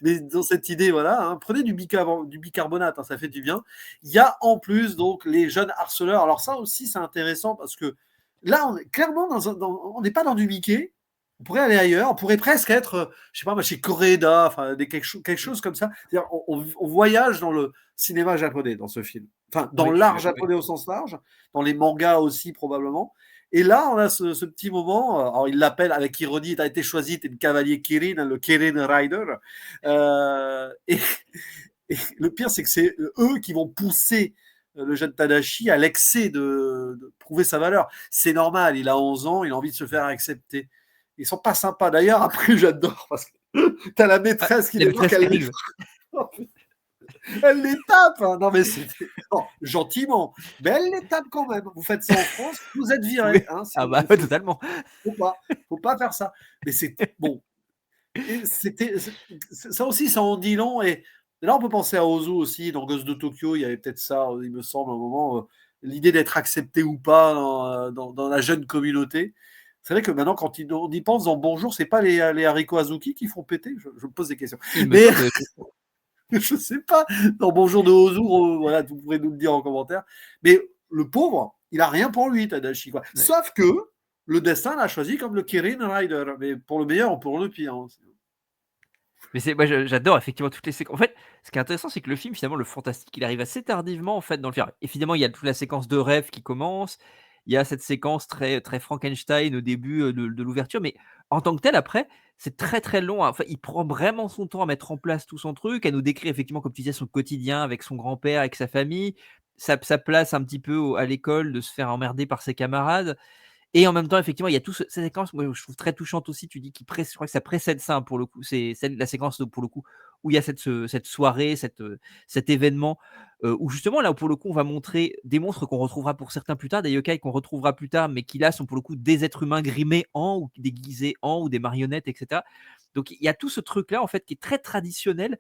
Speaker 1: mais dans cette idée, voilà, prenez du bicarbonate, ça fait du bien. Il y a en plus donc les jeunes harceleurs. Alors ça aussi, c'est intéressant parce que là, on est clairement on n'est pas dans du Mickey. On pourrait aller ailleurs. On pourrait presque être, je sais pas, chez Koreeda, enfin, quelque chose comme ça. C'est-à-dire, on voyage dans le cinéma japonais dans ce film. Enfin, dans
Speaker 2: Oui,
Speaker 1: l'art
Speaker 2: oui.
Speaker 1: japonais au sens large, dans les mangas aussi probablement. Et là, on a ce petit moment. Alors, il l'appelle avec ironie. Tu as été choisi, tu es le cavalier Kirin, le Kirin Rider. Et le pire, c'est que c'est eux qui vont pousser le jeune Tadashi à l'excès de prouver sa valeur. C'est normal, il a 11 ans, il a envie de se faire accepter. Ils sont pas sympas. D'ailleurs, après, j'adore parce que t'as la
Speaker 2: Ah,
Speaker 1: maîtresse qui
Speaker 2: la
Speaker 1: les voit,
Speaker 2: maîtresse qui
Speaker 1: qu'elle les
Speaker 2: arrive.
Speaker 1: frappe. Elle les tape. Non, mais c'était non, gentiment. Mais elle les tape quand même. Vous faites ça en France, vous êtes
Speaker 2: Oui.
Speaker 1: viré.
Speaker 2: Ah bah, ouais, totalement.
Speaker 1: Faut pas faire ça. Mais c'est bon. Et ça aussi, ça en dit long. Et Et là, on peut penser à Ozu aussi, dans Ghost de Tokyo, il y avait peut-être ça, il me semble, à un moment, l'idée d'être accepté ou pas dans la jeune communauté. C'est vrai que maintenant, quand on y pense, dans Bonjour, c'est pas les haricots Azuki qui font péter. Je me pose des questions.
Speaker 2: Il me
Speaker 1: Mais
Speaker 2: semble,
Speaker 1: je sais pas. Dans Bonjour de Ozu, voilà, vous pouvez nous le dire en commentaire. Mais le pauvre, il a rien pour lui, Tadashi, quoi.
Speaker 2: ouais.
Speaker 1: Sauf que le destin l'a choisi comme le Kirin Rider, mais pour le meilleur ou pour le pire, hein.
Speaker 2: Mais c'est moi j'adore effectivement toutes les séquences. En fait, ce qui est intéressant, c'est que le film, finalement, le fantastique, il arrive assez tardivement, en fait, dans le film. Évidemment, il y a toute la séquence de rêve qui commence, il y a cette séquence très très Frankenstein au début, de l'ouverture, mais en tant que tel, après, c'est très, très long, hein. Enfin, il prend vraiment son temps à mettre en place tout son truc, à nous décrire effectivement, comme tu disais, son quotidien avec son grand-père, avec sa famille, sa place un petit peu au à l'école, de se faire emmerder par ses camarades. Et en même temps, effectivement, il y a toute cette séquence, moi, je trouve très touchante aussi. Tu dis je crois que ça précède ça, hein, pour le coup. C'est celle la séquence, pour le coup, où il y a cette soirée, cet événement, où justement, là, pour le coup, on va montrer des monstres qu'on retrouvera pour certains plus tard, des yokai qu'on retrouvera plus tard, mais qui là sont pour le coup des êtres humains grimés en ou déguisés en ou des marionnettes, et cetera. Donc il y a tout ce truc-là, en fait, qui est très traditionnel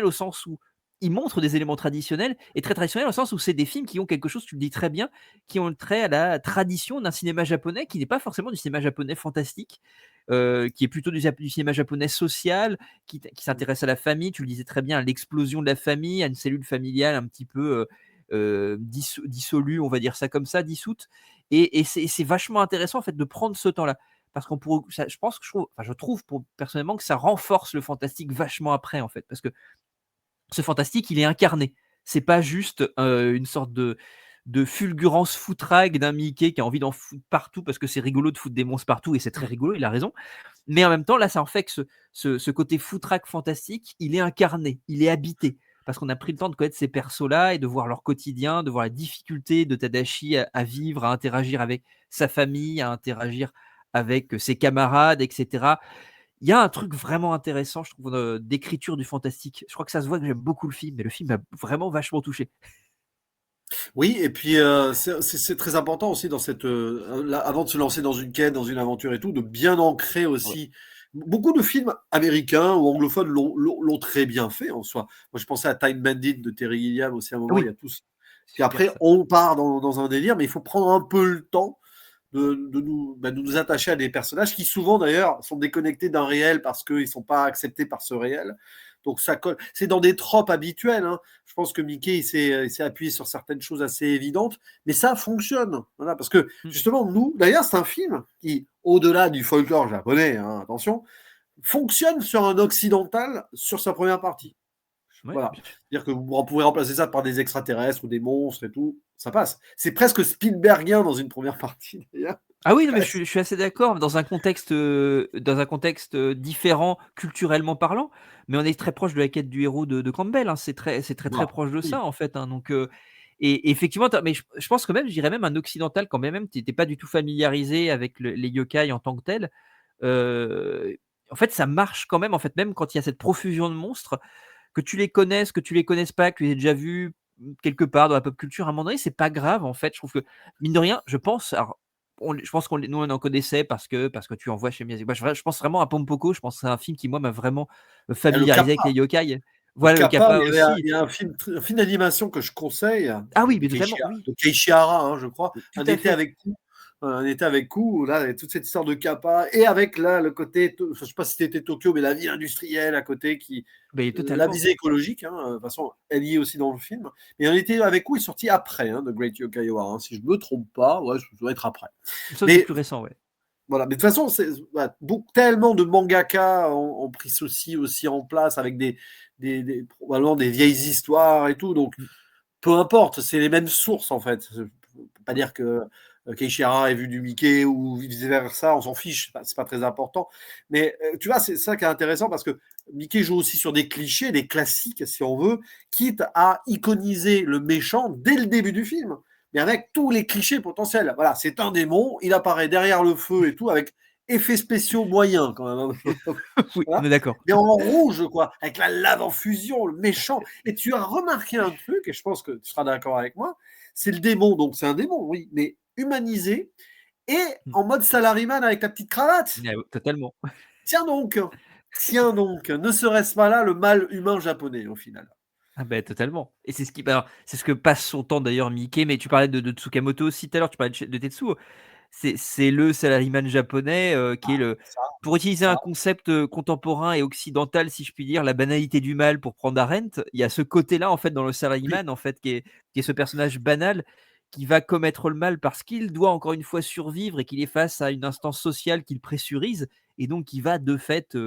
Speaker 2: au sens où il montre des éléments traditionnels, et très traditionnel au sens où c'est des films qui ont quelque chose, tu le dis très bien, qui ont le trait à la tradition d'un cinéma japonais qui n'est pas forcément du cinéma japonais fantastique, qui est plutôt du cinéma japonais social, qui s'intéresse à la famille. Tu le disais très bien, à l'explosion de la famille, à une cellule familiale un petit peu dissolue, on va dire ça comme ça, dissoute. Et c'est vachement intéressant en fait de prendre ce temps-là. Parce qu'on pourrait, je pense que je trouve personnellement que ça renforce le fantastique vachement après en fait, parce que ce fantastique, il est incarné. C'est pas juste, une sorte de fulgurance foutraque d'un Mickey qui a envie d'en foutre partout parce que c'est rigolo de foutre des monstres partout et c'est très rigolo, il a raison. Mais en même temps, là, ça en fait que ce côté foutraque fantastique, il est incarné, il est habité. Parce qu'on a pris le temps de connaître ces persos-là et de voir leur quotidien, de voir la difficulté de Tadashi à vivre, à interagir avec sa famille, à interagir avec, ses camarades, et cetera. Il y a un truc vraiment intéressant, je trouve, d'écriture du fantastique. Je crois que ça se voit que j'aime beaucoup le film, mais le film m'a vraiment vachement touché.
Speaker 1: Oui, et puis c'est très important aussi dans avant de se lancer dans une quête, dans une aventure et tout, de bien ancrer
Speaker 2: Ouais.
Speaker 1: aussi. Beaucoup de films américains ou anglophones l'ont très bien fait en soi. Moi, je pensais à Time Bandit de Terry Gilliam aussi à un moment. Il y
Speaker 2: Oui,
Speaker 1: a tous. Puis
Speaker 2: super
Speaker 1: après,
Speaker 2: ça.
Speaker 1: on part dans un délire, mais il faut prendre un peu le temps de nous attacher à des personnages qui souvent d'ailleurs sont déconnectés d'un réel parce qu'ils ne sont pas acceptés par ce réel. Donc ça colle. C'est dans des tropes habituelles, hein. Je pense que Mickey il s'est appuyé sur certaines choses assez évidentes, mais ça fonctionne. Voilà, parce que
Speaker 2: Mmh.
Speaker 1: justement, nous, d'ailleurs, c'est un film qui, au-delà du folklore japonais, hein, attention, fonctionne sur un occidental sur sa première partie.
Speaker 2: Ouais,
Speaker 1: Voilà.
Speaker 2: bien sûr.
Speaker 1: C'est-à-dire que vous pouvez remplacer ça par des extraterrestres ou des monstres et tout, ça passe. C'est presque Spielbergien dans une première partie, d'ailleurs.
Speaker 2: Ah oui, non, mais
Speaker 1: Presque.
Speaker 2: je suis assez d'accord dans un contexte, différent culturellement parlant, mais on est très proche de la quête du héros de Campbell, hein. C'est très, très
Speaker 1: Voilà.
Speaker 2: proche de ça,
Speaker 1: Oui.
Speaker 2: en fait, hein, donc et effectivement, mais je pense que même, je dirais même un occidental quand même tu étais pas du tout familiarisé avec les yokai en tant que tels, heu, en fait, ça marche quand même, en fait, même quand il y a cette profusion de monstres, que tu les connaisses pas, que tu les aies déjà vus, quelque part dans la pop culture, à un moment donné, c'est pas grave, en fait. Je trouve que, mine de rien, je pense alors, je pense nous, on en connaissait parce que tu en vois chez Miyazaki. Moi, je pense vraiment à Pompoko, je pense que c'est un film qui, moi, m'a vraiment,
Speaker 1: Il y a le
Speaker 2: familiarisé avec
Speaker 1: Kappa.
Speaker 2: les yokai.
Speaker 1: Le
Speaker 2: Voilà, le
Speaker 1: Kappa,
Speaker 2: Kappa aussi.
Speaker 1: il y a un film d'animation que je conseille
Speaker 2: Ah oui, mais totalement, oui,
Speaker 1: De Keiichi Hara, hein, je crois.
Speaker 2: tout
Speaker 1: Un
Speaker 2: à
Speaker 1: été
Speaker 2: fait.
Speaker 1: avec Kou. Un été avec Kou, là, il y a toute cette histoire de Kappa. Et avec là, le côté, je ne sais pas si c'était Tokyo, mais la vie industrielle à côté,
Speaker 2: Beh,
Speaker 1: la
Speaker 2: totalement.
Speaker 1: visée écologique, hein, de toute façon, elle y est aussi dans le film. Et un été avec Kou est sorti après, hein, de Great Yokai War, hein, si je ne me trompe pas, ouais, ça doit être après.
Speaker 2: Ça doit être
Speaker 1: Mais
Speaker 2: plus récent, ouais.
Speaker 1: voilà, mais de toute façon, voilà, tellement de mangaka ont pris ceci aussi en place avec probablement des vieilles histoires et tout. Donc,
Speaker 2: Mmh,
Speaker 1: peu importe, c'est les mêmes sources en fait. Je ne peux pas
Speaker 2: ouais.
Speaker 1: dire que Keiichi Hara ait vu du Mickey ou vice-versa, on s'en fiche, c'est pas très important. Mais tu vois, c'est ça qui est intéressant parce que Mickey joue aussi sur des clichés, des classiques, si on veut, quitte à iconiser le méchant dès le début du film, mais avec tous les clichés potentiels. Voilà, c'est un démon, il apparaît derrière le feu et tout, avec effets spéciaux moyens quand même, hein.
Speaker 2: Oui, on
Speaker 1: Voilà.
Speaker 2: est d'accord.
Speaker 1: Mais en rouge, quoi, avec la lave en fusion, le méchant. Et tu as remarqué un truc, et je pense que tu seras d'accord avec moi, c'est le démon. Donc c'est un démon, oui, mais humanisé et
Speaker 2: Mmh.
Speaker 1: en mode salaryman avec la petite cravate.
Speaker 2: Ah, totalement.
Speaker 1: Tiens donc. Tiens donc, ne serait-ce pas là le mal humain japonais au final?
Speaker 2: Ah beh, totalement et c'est ce qui alors, c'est ce que passe son temps d'ailleurs Mickey, mais tu parlais de Tsukamoto aussi tout à l'heure, tu parlais de Tetsuo. C'est le salaryman japonais, qui est le
Speaker 1: Ça,
Speaker 2: pour utiliser
Speaker 1: ça,
Speaker 2: un concept, contemporain et occidental, si je puis dire, la banalité du mal pour prendre Arendt. Il y a ce côté-là, en fait, dans le
Speaker 1: oui.
Speaker 2: salaryman, en fait, qui est ce personnage banal qui va commettre le mal parce qu'il doit encore une fois survivre et qu'il est face à une instance sociale qu'il pressurise et donc qui va de fait,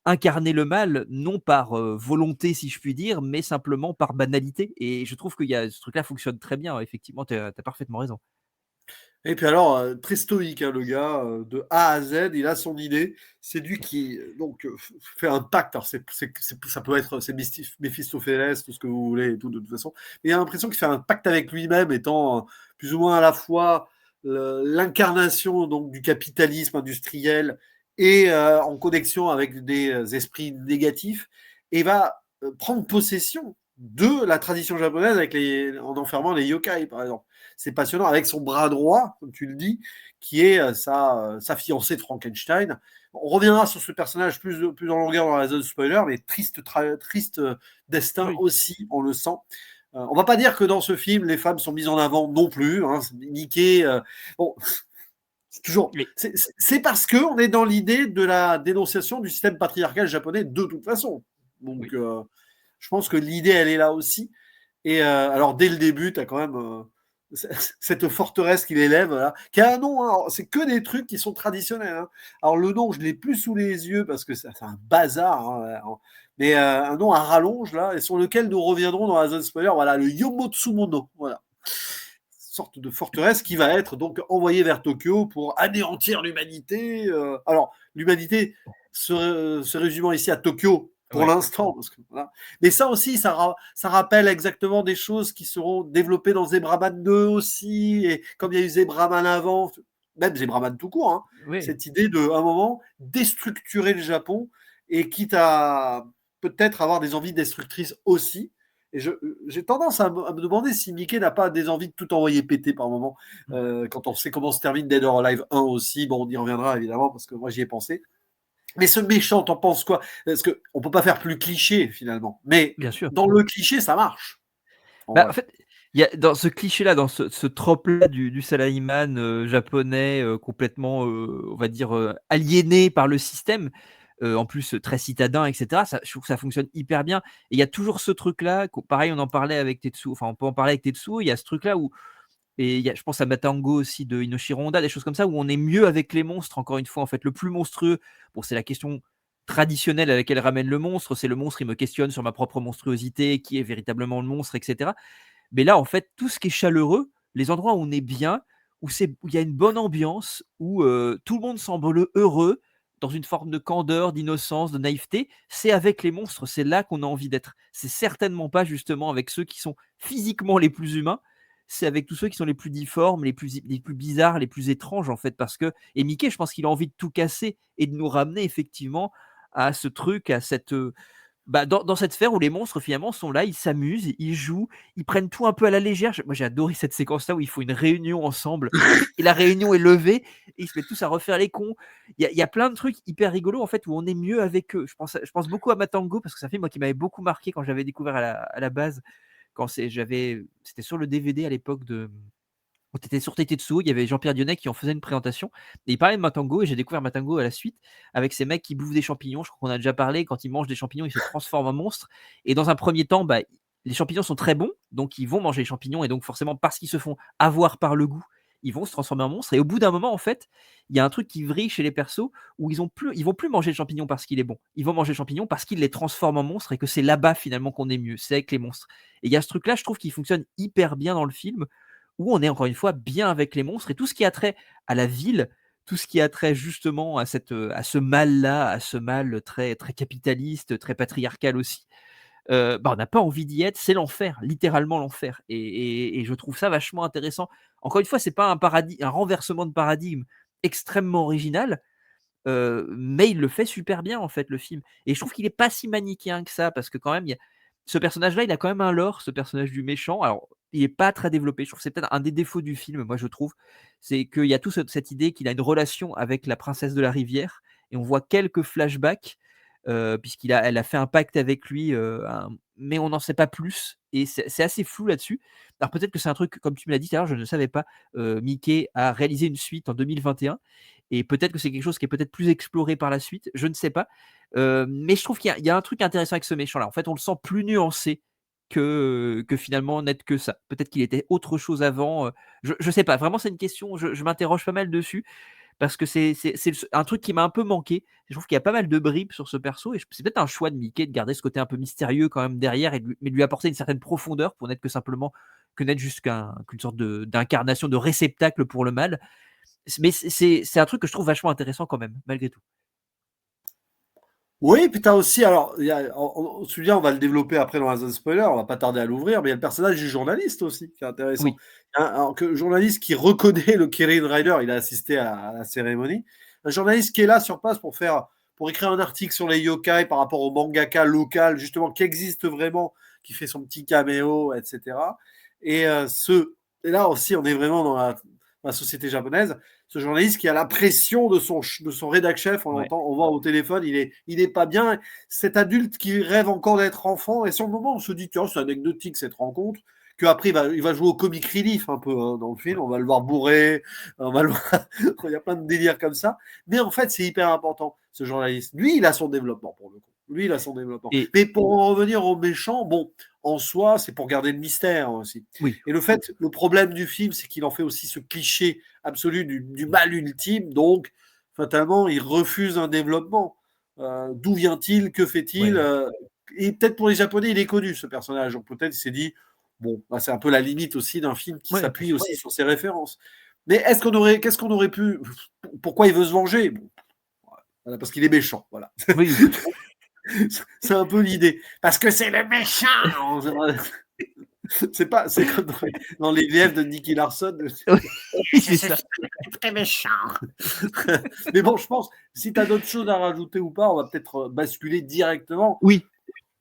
Speaker 2: incarner le mal, non par, volonté, si je puis dire, mais simplement par banalité et je trouve qu'il y a ce truc-là fonctionne très bien, effectivement, tu as parfaitement raison.
Speaker 1: Et puis alors, très stoïque, hein, le gars, de A à Z, il a son idée. C'est lui qui, donc, fait un pacte. Alors ça peut être, c'est Méphistophélès, tout ce que vous voulez et tout, de toute façon. Mais il a l'impression qu'il fait un pacte avec lui-même, étant, plus ou moins à la fois l'incarnation donc du capitalisme industriel et en connexion avec des esprits négatifs, et va prendre possession de la tradition japonaise en enfermant les yokai, par exemple. C'est passionnant, avec son bras droit, comme tu le dis, qui est sa fiancée de Frankenstein. On reviendra sur ce personnage plus en longueur dans la zone spoiler, mais triste destin
Speaker 2: Oui.
Speaker 1: aussi, on le sent. On va pas dire que dans ce film, les femmes sont mises en avant non plus. Hein, Mickey, bon, c'est toujours,
Speaker 2: Mais
Speaker 1: c'est parce que on est dans l'idée de la dénonciation du système patriarcal japonais de toute façon. Donc,
Speaker 2: oui.
Speaker 1: je pense que l'idée, elle est là aussi. Et alors, dès le début, tu as quand même cette forteresse qu'il élève, là, qui a un nom. Hein, c'est que des trucs qui sont traditionnels. Hein. Alors, le nom, je ne l'ai plus sous les yeux parce que c'est un bazar. Hein, mais un nom à rallonge, là, et sur lequel nous reviendrons dans la zone spoiler. Voilà, le Yomotsumono. Voilà. Sorte de forteresse qui va être donc envoyée vers Tokyo pour anéantir l'humanité. Alors, l'humanité se résumant ici à Tokyo pour
Speaker 2: Ouais.
Speaker 1: l'instant. Parce que, voilà. Mais ça aussi, ça rappelle exactement des choses qui seront développées dans Zebraman 2 aussi. Et comme il y a eu Zebraman avant, même Zebraman tout court, hein,
Speaker 2: Oui.
Speaker 1: cette idée de, à un moment, déstructurer le Japon et quitte à peut-être avoir des envies destructrices aussi. Et j'ai tendance à me demander si Mickey n'a pas des envies de tout envoyer péter par moment.
Speaker 2: Mmh.
Speaker 1: Quand on sait comment se termine Dead or Alive 1 aussi, bon, on y reviendra évidemment parce que moi j'y ai pensé. Mais ce méchant, t'en penses quoi? Parce qu'on peut pas faire plus cliché finalement. Mais
Speaker 2: Bien sûr.
Speaker 1: dans le cliché, ça marche. En
Speaker 2: Bah,
Speaker 1: vrai.
Speaker 2: en fait, il y a dans ce cliché-là, dans ce trope-là du salaryman, japonais, complètement, on va dire, aliéné par le système, en plus, très citadin et cetera, ça je trouve que ça fonctionne hyper bien et il y a toujours ce truc-là qu'au pareil, on en parlait avec Tetsuo, enfin, on peut en parler avec Tetsuo, il y a ce truc-là où et il y a je pense à Matango aussi de Inoshiro Honda, des choses comme ça, où on est mieux avec les monstres, encore une fois, en fait. Le plus monstrueux, bon, c'est la question traditionnelle à laquelle ramène le monstre, c'est le monstre, il me questionne sur ma propre monstruosité, qui est véritablement le monstre et cetera. Mais là, en fait, tout ce qui est chaleureux, les endroits où on est bien, où il y a une bonne ambiance, où, tout le monde semble heureux, dans une forme de candeur, d'innocence, de naïveté, c'est avec les monstres, c'est là qu'on a envie d'être. C'est certainement pas justement avec ceux qui sont physiquement les plus humains, c'est avec tous ceux qui sont les plus difformes, les plus bizarres, les plus étranges en fait, parce que et Mickey, je pense qu'il a envie de tout casser et de nous ramener effectivement à ce truc, à cette, bah, dans cette sphère où les monstres finalement sont là, ils s'amusent, ils jouent, ils prennent tout un peu à la légère. Moi j'ai adoré cette séquence-là où ils font une réunion ensemble et la réunion est levée et ils se mettent tous à refaire les cons. Il y a plein de trucs hyper rigolos en fait où on est mieux avec eux. Je pense beaucoup à Matango parce que c'est un film moi qui m'avait beaucoup marqué quand j'avais découvert à la base, quand c'était sur le DVD à l'époque de quand tu étais sur Tetsuo, il y avait Jean-Pierre Dionnet qui en faisait une présentation et il parlait de Matango et j'ai découvert Matango à la suite avec ces mecs qui bouffent des champignons. Je crois qu'on a déjà parlé, quand ils mangent des champignons, ils se transforment en monstres et dans un premier temps, bah, les champignons sont très bons, donc ils vont manger les champignons et donc forcément parce qu'ils se font avoir par le goût, ils vont se transformer en monstres et au bout d'un moment, en fait, il y a un truc qui vrille chez les persos où ils vont plus manger le champignon parce qu'il est bon. Ils vont manger le champignon parce qu'il les transforme en monstres et que c'est là-bas finalement qu'on est mieux, c'est avec les monstres et il y a ce truc-là, je trouve qu'il fonctionne hyper bien dans le film où on est encore une fois bien avec les monstres et tout ce qui a trait à la ville, tout ce qui a trait justement à ce mal-là, à ce mal très, très capitaliste, très patriarcal aussi, bah, on n'a pas envie d'y être, c'est l'enfer, littéralement l'enfer et je trouve ça vachement intéressant. Encore une fois, c'est pas un renversement de paradigme extrêmement original, mais il le fait super bien en fait le film et je trouve qu'il est pas si manichéen que ça parce que quand même il y a ce personnage-là, il a quand même un lore, ce personnage du méchant. Alors, il est pas très développé. Je trouve que c'est peut-être un des défauts du film, moi je trouve, c'est qu'il y a toute cette idée qu'il a une relation avec la princesse de la rivière et on voit quelques flashbacks, elle a fait un pacte avec lui, mais on n'en sait pas plus et c'est assez flou là-dessus. Alors peut-être que c'est un truc, comme tu me l'as dit tout à l'heure, je ne savais pas, Mickey a réalisé une suite en 2021 et peut-être que c'est quelque chose qui est peut-être plus exploré par la suite, je ne sais pas. Mais je trouve qu'il y a un truc intéressant avec ce méchant-là. En fait, on le sent plus nuancé que finalement n'être que ça. Peut-être qu'il était autre chose avant, je sais pas. Vraiment, c'est une question, je m'interroge pas mal dessus parce que c'est un truc qui m'a un peu manqué. Je trouve qu'il y a pas mal de bribes sur ce perso et c'est peut-être un choix de Mickey de garder ce côté un peu mystérieux quand même derrière mais de lui apporter une certaine profondeur pour n'être que simplement que n'être juste qu'une sorte d'incarnation, de réceptacle pour le mal. Mais c'est un truc que je trouve vachement intéressant quand même, malgré tout.
Speaker 1: Oui, puis t'as aussi, alors, celui-là, on va le développer après dans la zone spoiler, on va pas tarder à l'ouvrir, mais il y a le personnage du journaliste aussi, qui est intéressant.
Speaker 2: Oui,
Speaker 1: Alors que le journaliste qui reconnaît le Kirin Rider, il a assisté à la cérémonie. Un journaliste qui est là sur place pour écrire un article sur les yokai par rapport au mangaka local, justement, qui existe vraiment, qui fait son petit caméo, etc. Et, et là aussi, on est vraiment dans la société japonaise. Ce journaliste qui a la pression de son rédac chef,
Speaker 2: ouais,
Speaker 1: on voit au téléphone, il est pas bien. Cet adulte qui rêve encore d'être enfant, et sur le moment, on se dit, tiens, c'est anecdotique cette rencontre, qu'après, il va jouer au comic relief un peu hein, dans le film, on va le voir bourré, on va le voir... il y a plein de délires comme ça. Mais en fait, c'est hyper important, ce journaliste. Lui, il a son développement pour le coup. Lui, il a son développement.
Speaker 2: et
Speaker 1: Mais pour en revenir aux méchants, bon, en soi, c'est pour garder le mystère aussi.
Speaker 2: oui,
Speaker 1: Et le problème du film, c'est qu'il en fait aussi ce cliché absolu du mal ultime. Donc, fatalement, il refuse un développement. D'où vient-il? Que fait-il?
Speaker 2: ouais,
Speaker 1: Et peut-être pour les Japonais, il est connu, ce personnage. Donc peut-être il s'est dit, bon, bah, c'est un peu la limite aussi d'un film qui
Speaker 2: ouais, bien
Speaker 1: s'appuie
Speaker 2: sûr.
Speaker 1: aussi sur ses références. Mais qu'est-ce qu'on aurait pu, pourquoi il veut se venger? Bon, voilà, parce qu'il est méchant, voilà.
Speaker 2: Oui,
Speaker 1: C'est un peu l'idée. Parce que c'est le méchant! C'est pas, c'est comme dans les VF de Nicky Larson.
Speaker 2: oui, c'est ça.
Speaker 1: Très méchant. Mais bon, je pense, si tu as d'autres choses à rajouter ou pas, on va peut-être basculer directement.
Speaker 2: Oui,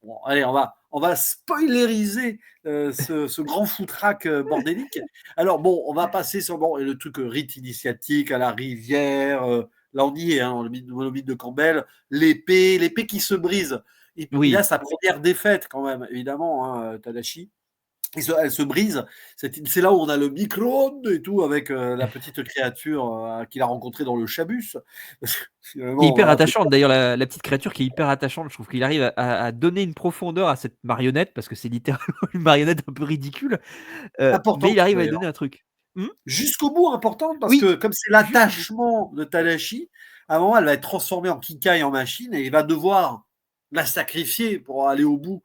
Speaker 1: Bon, allez, on va spoileriser ce grand foutraque bordélique. Alors bon, on va passer sur bon, le truc rite initiatique à la rivière. Là, on y est, hein, dans le mythe de Campbell. L'épée qui se brise. Il a
Speaker 2: oui.
Speaker 1: sa première défaite quand même, évidemment, hein, Tadashi. Elle se brise. C'est là où on a le micro-ondes et tout avec la petite créature qu'il a rencontrée dans le Chabus.
Speaker 2: Qui est
Speaker 1: Finalement,
Speaker 2: hyper
Speaker 1: voilà,
Speaker 2: attachante d'ailleurs la petite créature qui est hyper attachante, je trouve qu'il arrive à donner une profondeur à cette marionnette parce que c'est littéralement une marionnette un peu ridicule, mais
Speaker 1: importante
Speaker 2: il arrive à lui donner
Speaker 1: d'ailleurs.
Speaker 2: un truc. Mmh?
Speaker 1: Jusqu'au bout importante parce
Speaker 2: Oui,
Speaker 1: que comme c'est
Speaker 2: jusqu'au bout.
Speaker 1: l'attachement de Tadashi, à un moment elle va être transformée en Kikai en machine et il va devoir la sacrifier pour aller au bout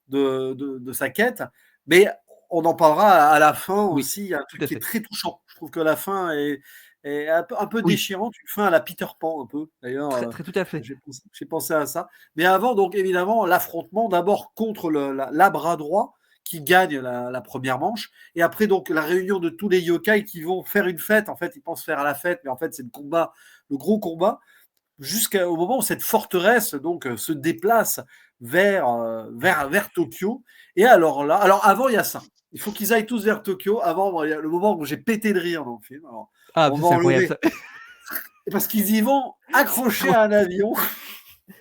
Speaker 1: de sa quête. Mais on en parlera à la fin
Speaker 2: Oui,
Speaker 1: aussi. Il y a un
Speaker 2: tout
Speaker 1: truc
Speaker 2: à
Speaker 1: qui est
Speaker 2: fait.
Speaker 1: très touchant. Je trouve que la fin est un peu
Speaker 2: Oui,
Speaker 1: déchirante, une fin à la Peter Pan un peu. D'ailleurs,
Speaker 2: tout à fait.
Speaker 1: j'ai pensé à ça. Mais avant, donc évidemment, l'affrontement d'abord contre la bras droit qui gagne la première manche. Et après, donc, la réunion de tous les yokai qui vont faire une fête. En fait, ils pensent faire la fête, mais en fait, c'est le combat, le gros combat jusqu'au moment où cette forteresse donc se déplace vers Tokyo. Et alors là, alors avant il y a ça. Il faut qu'ils aillent tous vers Tokyo. Avant, il y a le moment où j'ai pété de rire dans le film. Alors,
Speaker 2: Ah,
Speaker 1: on
Speaker 2: ça
Speaker 1: va
Speaker 2: c'est incroyable
Speaker 1: enlever
Speaker 2: ça.
Speaker 1: parce qu'ils y vont
Speaker 2: C'est
Speaker 1: accrochés à un avion.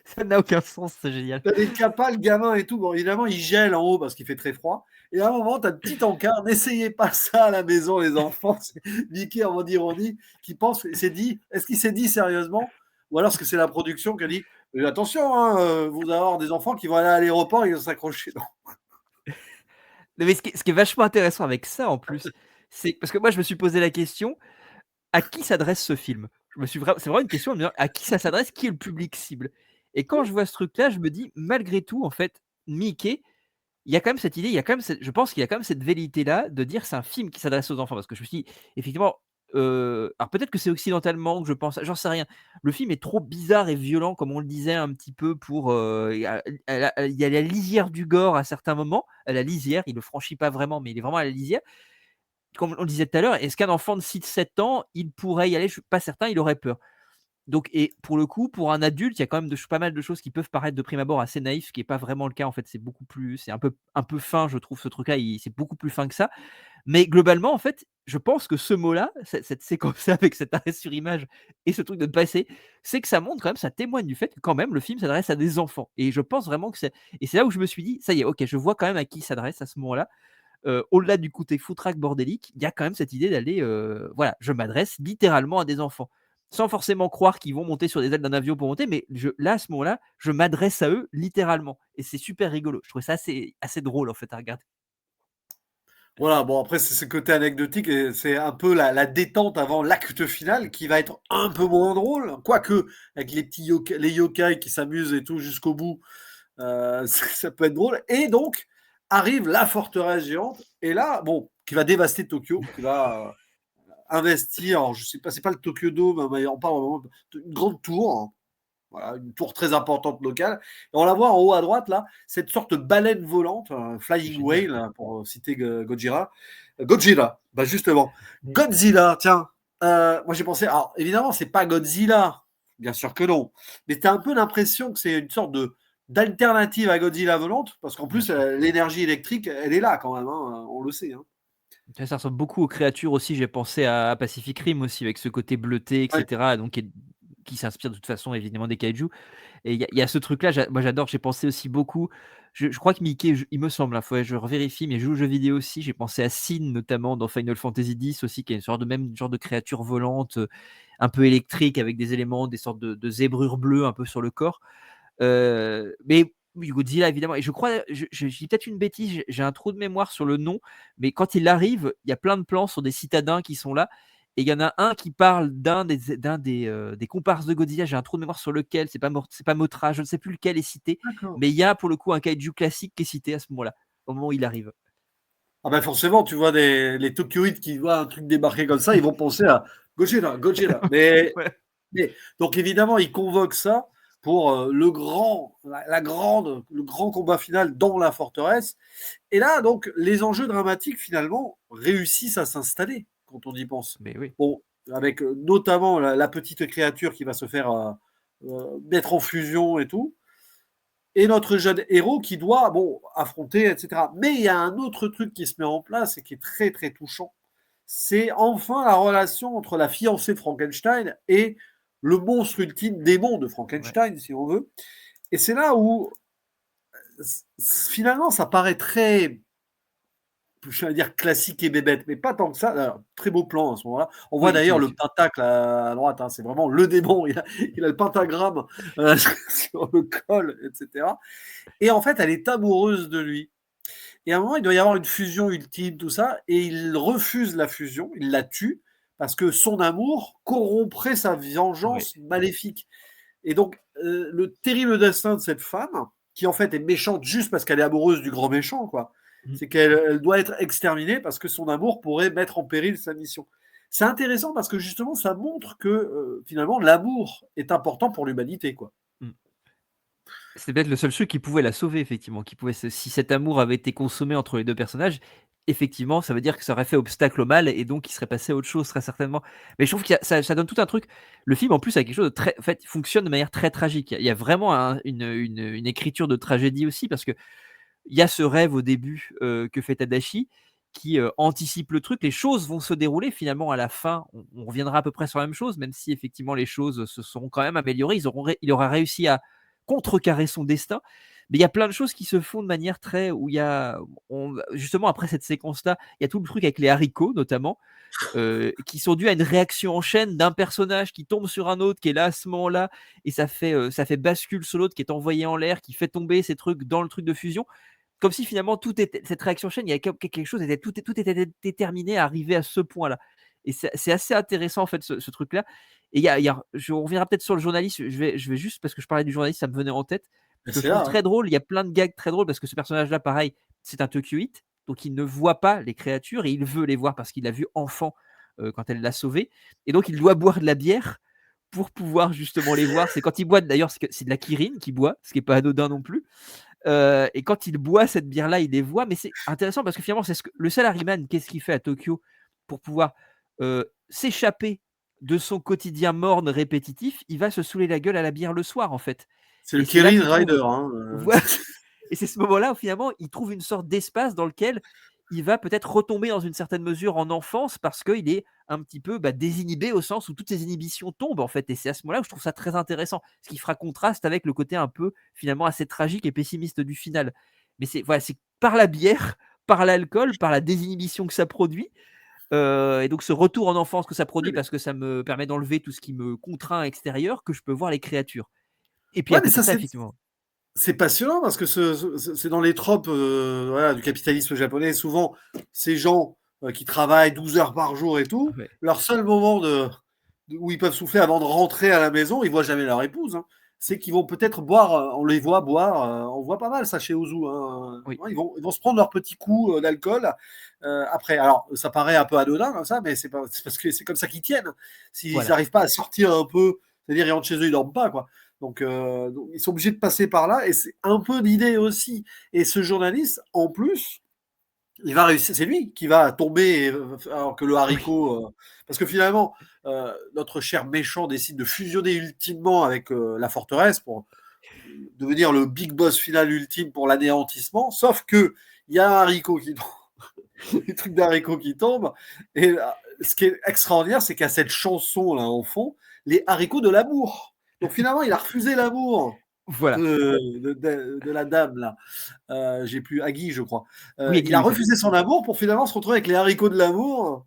Speaker 2: ça n'a aucun sens, c'est génial.
Speaker 1: T'as des capas, le gamin et tout. Bon, évidemment, il gèle en haut parce qu'il fait très froid. Et à un moment, t'as un petit encart. N'essayez pas ça à la maison, les enfants. C'est Mickey en mode ironie qui pense, s'est dit, est-ce qu'il s'est dit sérieusement? Ou alors est-ce que c'est la production qui a dit, attention, hein, vous allez avoir des enfants qui vont aller à l'aéroport et ils vont s'accrocher. Non.
Speaker 2: Non, mais ce qui est vachement intéressant avec ça en plus, c'est parce que moi je me suis posé la question: «À qui s'adresse ce film?» Je me suis vraim C'est vraiment une question de me dire: «À qui ça s'adresse? Qui est le public cible?» Et quand je vois ce truc-là, je me dis: «Malgré tout, en fait, Mickey, il y a quand même cette idée, il y a quand même cette je pense qu'il y a quand même cette velléité-là de dire c'est un film qui s'adresse aux enfants». Parce que je me suis dit effectivement, alors peut-être que c'est occidentalement que je pense, j'en sais rien. Le film est trop bizarre et violent comme on le disait un petit peu pour, il y a la lisière du gore à certains moments, à la lisière, il le franchit pas vraiment, mais il est vraiment à la lisière. Comme on le disait tout à l'heure, est-ce qu'un enfant de 6-7 ans, il pourrait y aller? Je suis pas certain, il aurait peur. Donc et pour le coup, pour un adulte, il y a quand même pas mal de choses qui peuvent paraître de prime abord assez naïf, ce qui est pas vraiment le cas en fait. C'est un peu fin, je trouve ce truc-là, c'est beaucoup plus fin que ça. Mais globalement, en fait, je pense que ce mot-là, cette séquence avec cet arrêt sur image et ce truc de ne pas essayer, c'est que ça montre quand même, ça témoigne du fait que quand même le film s'adresse à des enfants. Et je pense vraiment que c'est là où je me suis dit: «Ça y est, OK, je vois quand même à qui il s'adresse à ce moment-là». Au-delà du côté foutraque bordélique, il y a quand même cette idée d'aller, voilà, je m'adresse littéralement à des enfants. Sans forcément croire qu'ils vont monter sur des ailes d'un avion pour monter, mais là, à ce moment-là, je m'adresse à eux littéralement et c'est super rigolo. Je trouve ça assez drôle en fait à regarder.
Speaker 1: Voilà, bon après c'est ce côté anecdotique et c'est un peu la détente avant l'acte final qui va être un peu moins drôle. Quoique, avec les yokai qui s'amusent et tout jusqu'au bout, ça peut être drôle. Et donc, arrive la forteresse géante et là, bon, qui va dévaster Tokyo, qui va, investir, alors je sais pas, c'est pas le Tokyo Dome, mais on parle vraiment d'une grande tour, hein. Voilà, une tour très importante locale. Et on la voit en haut à droite, là, cette sorte de baleine volante, Flying
Speaker 2: Génial.
Speaker 1: Whale, hein, pour citer Gojira. Godzilla, bah justement. Godzilla, tiens, moi j'ai pensé, alors évidemment, c'est pas Godzilla, bien sûr que non, mais tu as un peu l'impression que c'est une sorte d'alternative à Godzilla volante, parce qu'en
Speaker 2: Bien
Speaker 1: plus,
Speaker 2: sûr.
Speaker 1: l'énergie électrique, elle est là quand même, hein, on le sait. Hein.
Speaker 2: Ça ressemble beaucoup aux créatures aussi, j'ai pensé à Pacific Rim aussi, avec ce côté bleuté et
Speaker 1: Ouais.
Speaker 2: cetera, donc qui s'inspire de toute façon évidemment des kaijus. Et il y a ce truc-là, moi j'adore, j'ai pensé aussi beaucoup, je crois que Mickey, il me semble, faut je revérifie, mais il joue aux jeux vidéo aussi, j'ai pensé à Sin notamment dans Final Fantasy X aussi, qui est une sorte de même genre de créature volante, un peu électrique avec des éléments, des sortes de zébrures bleues un peu sur le corps. Mais oui, Godzilla évidemment et je crois, je dis peut-être une bêtise, j'ai un trou de mémoire sur le nom, mais quand il arrive, il y a plein de plans sur des citadins qui sont là et il y en a un qui parle d'un des comparses de Godzilla, j'ai un trou de mémoire sur lequel, c'est pas Mothra, je ne sais plus lequel est cité,
Speaker 1: D'accord.
Speaker 2: mais il y a pour le coup un kaiju classique qui est cité à ce moment-là, au moment où il arrive.
Speaker 1: Ah ben forcément, tu vois les Tokyoïdes qui voient un truc débarquer comme ça, ils vont penser à Gojira, Gojira.
Speaker 2: Ouais,
Speaker 1: Donc évidemment, ils convoquent ça pour le grand combat final dans la forteresse. Et là, donc, les enjeux dramatiques finalement réussissent à s'installer quand on y pense.
Speaker 2: mais oui.
Speaker 1: Bon, avec notamment la petite créature qui va se faire mettre en fusion et tout et notre jeune héros qui doit bon, affronter, etc. Mais il y a un autre truc qui se met en place et qui est très très touchant. C'est enfin la relation entre la fiancée de Frankenstein et le monstre ultime démon de
Speaker 2: Ouais.
Speaker 1: Frankenstein, si on veut. Et c'est là où finalement ça paraît très, je vais dire classique et bébête, mais pas tant que ça. Alors, très beau plan à ce moment-là. On voit
Speaker 2: Oui,
Speaker 1: d'ailleurs
Speaker 2: c'est
Speaker 1: le pentacle à droite, hein, c'est vraiment le démon. Il a le pentagramme sur le col, etc. Et en fait, elle est amoureuse de lui. Et à un moment, il doit y avoir une fusion ultime, tout ça, et il refuse la fusion, il la tue, parce que son amour corromprait sa
Speaker 2: ouais.
Speaker 1: vengeance maléfique. Et donc, le terrible destin de cette femme, qui en fait est méchante juste parce qu'elle est amoureuse du grand méchant, quoi,
Speaker 2: Mmh.
Speaker 1: c'est qu'elle doit être exterminée parce que son amour pourrait mettre en péril sa mission. C'est intéressant parce que justement, ça montre que finalement, l'amour est important pour l'humanité, quoi.
Speaker 2: Mmh. C'est peut-être le seul truc qui pouvait la sauver effectivement, qui pouvait se si cet amour avait été consommé entre les 2 personnages, effectivement, ça veut dire que ça aurait fait obstacle au mal et donc il serait passé à autre chose très certainement. Mais je trouve qu'il y a ça donne tout un truc. Le film en plus a quelque chose de très en fait, il fonctionne de manière très tragique. Il y a vraiment une écriture de tragédie aussi parce qu'il y a ce rêve au début, que fait Tadashi qui, anticipe le truc. Les choses vont se dérouler finalement à la fin, on reviendra à peu près sur la même chose, même si effectivement les choses se seront quand même améliorées. Il aura réussi à contrecarrer son destin. Mais il y a plein de choses qui se font de manière très où il y a justement après cette séquence-là, il y a tout le truc avec les haricots notamment, qui sont dus à une réaction en chaîne d'un personnage qui tombe sur un autre qui est là à ce moment-là et ça fait bascule sur l'autre qui est envoyé en l'air, qui fait tomber ces trucs dans le truc de fusion. Comme si finalement tout était cette réaction chaîne, il y a quelque chose tout était déterminé à arriver à ce point-là et c'est assez intéressant en fait ce truc-là et il y a on reviendra peut-être sur le journaliste, je vais juste parce que je parlais du journaliste, ça me venait en tête,
Speaker 1: Et
Speaker 2: ce que je
Speaker 1: c'est
Speaker 2: trouve
Speaker 1: là, hein.
Speaker 2: très drôle, il y a plein de gags très drôles parce que ce personnage-là pareil, c'est un Tokyoïte, donc il ne voit pas les créatures et il veut les voir parce qu'il l'a vu enfant, quand elle l'a sauvé et donc il doit boire de la bière pour pouvoir justement les voir. C'est quand il boit d'ailleurs, c'est de la Kirin qu'il boit, ce qui est pas anodin non plus. Et quand il boit cette bière-là, il les voit. Mais c'est intéressant parce que finalement, c'est le salaryman, qu'est-ce qu'il fait à Tokyo pour pouvoir s'échapper de son quotidien morne répétitif, il va se saouler la gueule à la bière le soir, en fait.
Speaker 1: C'est le
Speaker 2: Et c'est là
Speaker 1: Kirin
Speaker 2: qu'il trouve
Speaker 1: Rider, hein,
Speaker 2: voi et c'est ce moment-là où finalement, il trouve une sorte d'espace dans lequel il va peut-être retomber dans une certaine mesure en enfance parce qu'il est un petit peu, désinhibé au sens où toutes ses inhibitions tombent, en fait et c'est à ce moment-là où je trouve ça très intéressant. Ce qui fera contraste avec le côté un peu, finalement, assez tragique et pessimiste du final. Mais c'est voilà, c'est par la bière, par l'alcool, par la désinhibition que ça produit, et donc ce retour en enfance que ça
Speaker 1: ouais,
Speaker 2: produit
Speaker 1: mais
Speaker 2: parce que ça me permet d'enlever tout ce qui me contraint extérieur, que je peux voir les créatures. Et puis à
Speaker 1: ouais, mais
Speaker 2: côté
Speaker 1: ça,
Speaker 2: de ça, effectivement
Speaker 1: c'est passionnant parce que c'est dans les tropes voilà, du capitalisme japonais. Souvent, ces gens qui travaillent 12 heures par jour et tout,
Speaker 2: ouais,
Speaker 1: leur seul moment où ils peuvent souffler avant de rentrer à la maison, ils voient jamais leur épouse, hein. C'est qu'ils vont peut-être boire, on les voit boire, on voit pas mal ça chez Ozu, hein.
Speaker 2: oui,
Speaker 1: Ouais, ils vont se prendre leur petit coup d'alcool après. Alors, ça paraît un peu anodin comme ça, mais c'est parce que c'est comme ça qu'ils tiennent. S'ils
Speaker 2: voilà.
Speaker 1: n'arrivent pas à sortir un peu, c'est-à-dire ils rentrent chez eux, ils dorment pas, quoi. Donc, ils sont obligés de passer par là, et c'est un peu l'idée aussi. Et ce journaliste, en plus, il va réussir, c'est lui qui va tomber, alors que le
Speaker 2: Oui,
Speaker 1: haricot. Parce que finalement, notre cher méchant décide de fusionner ultimement avec la forteresse pour devenir le big boss final ultime pour l'anéantissement. Sauf que il y a un haricot qui tombe, des trucs d'haricots qui tombent. Et ce qui est extraordinaire, c'est qu'à cette chanson là en fond, les haricots de l'amour. Donc finalement, il a refusé l'amour
Speaker 2: voilà.
Speaker 1: de la dame là. J'ai plus Agui, je crois.
Speaker 2: Oui,
Speaker 1: Il
Speaker 2: Guy,
Speaker 1: a
Speaker 2: oui, c'est ça.
Speaker 1: refusé son amour pour finalement se retrouver avec les haricots de l'amour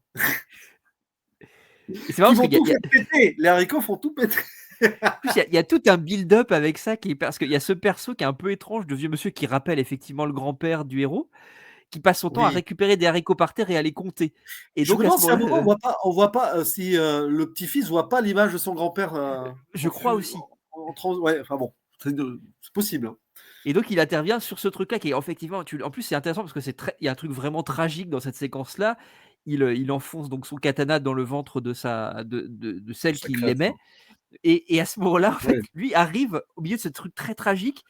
Speaker 2: Et c'est marrant
Speaker 1: qui
Speaker 2: parce
Speaker 1: vont
Speaker 2: qu'il y a
Speaker 1: tout
Speaker 2: il y a
Speaker 1: faire péter. Les haricots font tout péter.
Speaker 2: en plus, il y a tout un build-up avec ça qui est parce qu'il y a ce perso qui est un peu étrange de vieux monsieur qui rappelle effectivement le grand-père du héros, qui passe son temps à
Speaker 1: Oui.
Speaker 2: récupérer des haricots par terre et à les compter. Et
Speaker 1: Je me
Speaker 2: donc à ce
Speaker 1: demande si à un
Speaker 2: moment-là,
Speaker 1: moment on voit pas si le petit-fils voit pas l'image de son grand-père
Speaker 2: je crois aussi.
Speaker 1: ouais, enfin bon, c'est possible, hein.
Speaker 2: Et donc il intervient sur ce truc-là qui est effectivement en plus c'est intéressant parce que il y a un truc vraiment tragique dans cette séquence-là. Il enfonce donc son katana dans le ventre de celle
Speaker 1: Sa
Speaker 2: qui
Speaker 1: créature.
Speaker 2: l'aimait et à ce moment-là, en fait,
Speaker 1: Ouais.
Speaker 2: lui arrive au milieu de ce truc très tragique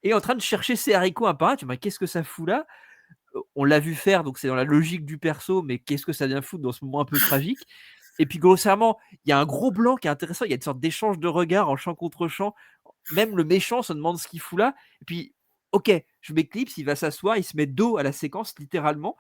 Speaker 2: et est en train de chercher ses haricots un par un. Tu dis: «Mais qu'est-ce que ça fout là?» On l'a vu faire, donc c'est dans la logique du perso, mais qu'est-ce que ça vient foutre dans ce moment un peu tragique? Et puis grossièrement, il y a un gros blanc qui est intéressant, il y a une sorte d'échange de regards en champ contre champ. Même le méchant se demande ce qu'il fout là et puis, OK, je m'éclipse, il va s'asseoir, il se met dos à la séquence littéralement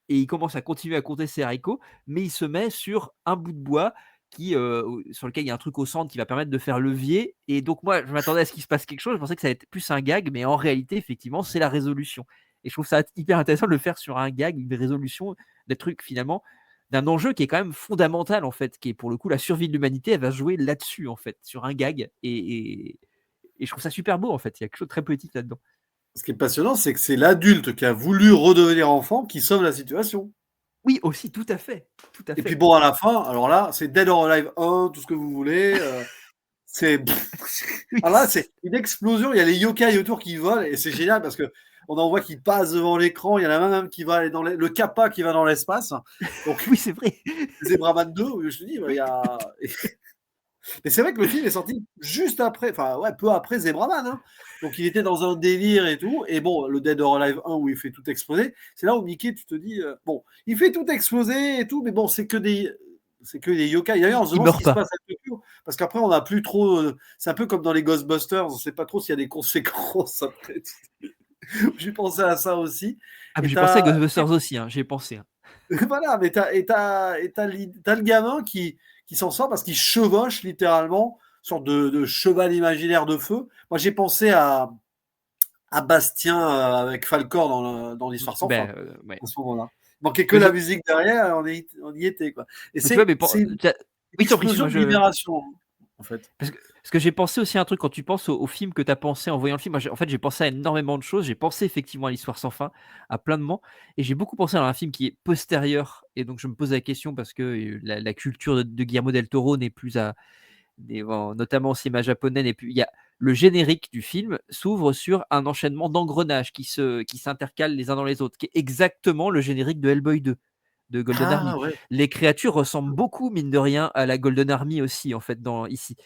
Speaker 2: et il commence à continuer à compter ses haricots, mais il se met sur un bout de bois sur lequel il y a un truc au centre qui va permettre de faire levier et donc moi, je m'attendais à ce qu'il se passe quelque chose, je pensais que ça allait être plus un gag, mais en réalité, effectivement, c'est la résolution et je trouve ça hyper intéressant de le faire sur un gag, une résolution des trucs finalement, d'un enjeu qui est quand même fondamental, en fait, qui est pour le coup la survie de l'humanité, elle va se jouer là-dessus, en fait, sur un gag et je trouve ça super beau, en fait, il y a quelque chose de très poétique là-dedans.
Speaker 1: Ce qui est passionnant, c'est que c'est l'adulte qui a voulu redevenir enfant qui sauve la situation.
Speaker 2: Oui, aussi, tout à fait, tout à
Speaker 1: Et puis
Speaker 2: fait.
Speaker 1: bon, à la fin, alors là, c'est Dead or Alive 1, tout ce que vous voulez. C'est
Speaker 2: Oui,
Speaker 1: alors là, c'est une explosion. Il y a les yokai autour qui volent et c'est génial parce que on en voit qui passent devant l'écran. Il y en a même un qui va aller dans le Kappa qui va dans l'espace. Donc
Speaker 2: oui, c'est vrai.
Speaker 1: Zebraman 2, je te dis, il y
Speaker 2: Oui.
Speaker 1: a. Mais c'est vrai que le film est sorti juste après, enfin ouais, peu après Zebraman, hein. Donc il était dans un délire et tout. Et bon, le Dead or Alive 1 où il fait tout exploser, c'est là où Mickey, tu te dis, bon, il fait tout exploser et tout, mais bon, c'est que des yokai. D'ailleurs, on se
Speaker 2: Il
Speaker 1: demande ce
Speaker 2: meurt
Speaker 1: qui se
Speaker 2: pas.
Speaker 1: passe à Tokyo, parce qu'après, on n'a plus trop. C'est un peu comme dans les Ghostbusters, on ne sait pas trop s'il y a des conséquences après. J'ai pensé à ça aussi.
Speaker 2: Ah, mais
Speaker 1: Et
Speaker 2: j'ai pensé à
Speaker 1: t'as,
Speaker 2: Ghostbusters aussi, hein, j'y ai pensé, hein.
Speaker 1: voilà, mais t'as le gamin qui s'en sort parce qu'il chevauche littéralement, une sorte de cheval imaginaire de feu. Moi, j'ai pensé à Bastien avec Falcor dans l'Histoire sans fin,
Speaker 2: Ouais.
Speaker 1: à ce moment-là. Il manquait que
Speaker 2: Mais je
Speaker 1: la musique derrière, on y était, quoi. Et
Speaker 2: mais tu vois,
Speaker 1: c'est une
Speaker 2: oui, je t'en prie,
Speaker 1: explosion
Speaker 2: excuse-moi,
Speaker 1: de libération, hein, en fait.
Speaker 2: parce que j'ai pensé aussi à un truc quand tu penses au film que tu as pensé en voyant le film. Moi, j'ai pensé à énormément de choses. J'ai pensé effectivement à l'Histoire sans fin, à plein de moments et j'ai beaucoup pensé à un film qui est postérieur et donc je me pose la question parce que, la culture de Guillermo del Toro n'est plus à notamment au cinéma japonais n'est plus il y a le générique du film s'ouvre sur un enchaînement d'engrenages qui s'intercalent les uns dans les autres, qui est exactement le générique de Hellboy 2, de Golden
Speaker 1: Ah
Speaker 2: Army.
Speaker 1: ouais.
Speaker 2: Les créatures ressemblent beaucoup, mine de rien, à la Golden Army aussi, en fait, ici.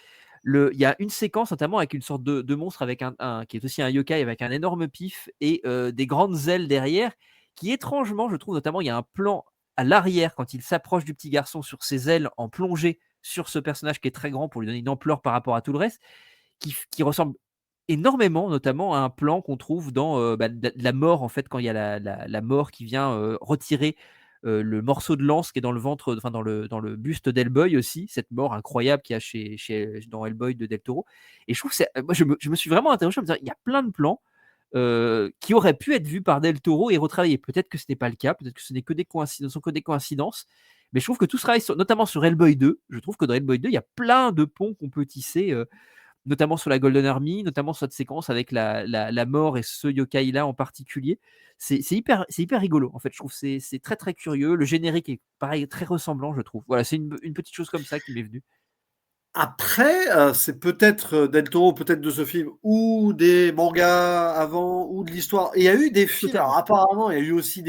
Speaker 2: Il y a une séquence notamment avec une sorte de monstre avec qui est aussi un yokai avec un énorme pif et des grandes ailes derrière, qui étrangement, je trouve notamment, il y a un plan à l'arrière quand il s'approche du petit garçon sur ses ailes en plongée sur ce personnage qui est très grand pour lui donner une ampleur par rapport à tout le reste, qui ressemble énormément, notamment à un plan qu'on trouve dans, de la mort, en fait, quand il y a la mort qui vient, retirer, le morceau de lance qui est dans le ventre, enfin dans le buste d'Hellboy aussi, cette mort incroyable qu'il y a dans Hellboy de Del Toro. Et je trouve que c'est moi je me suis vraiment interrogé en me disant: «Il y a plein de plans, qui auraient pu être vus par Del Toro et retravaillés». Peut-être que ce n'est pas le cas, peut-être que ce n'est que des coïncidences, sont que des coïncidences, mais je trouve que tout ce travail notamment sur Hellboy 2, je trouve que dans Hellboy 2, il y a plein de ponts qu'on peut tisser, notamment sur la Golden Army, notamment sur cette séquence avec la mort et ce yokai-là en particulier. C'est hyper rigolo, en fait. Je trouve que c'est très, très curieux. Le générique est pareil, très ressemblant, je trouve. Voilà, c'est une petite chose comme ça qui m'est venue.
Speaker 1: Après, c'est peut-être, Del Toro, peut-être de ce film ou des mangas avant ou de l'histoire. Et il y a eu des films, alors
Speaker 2: Totalement.
Speaker 1: apparemment, il y a eu aussi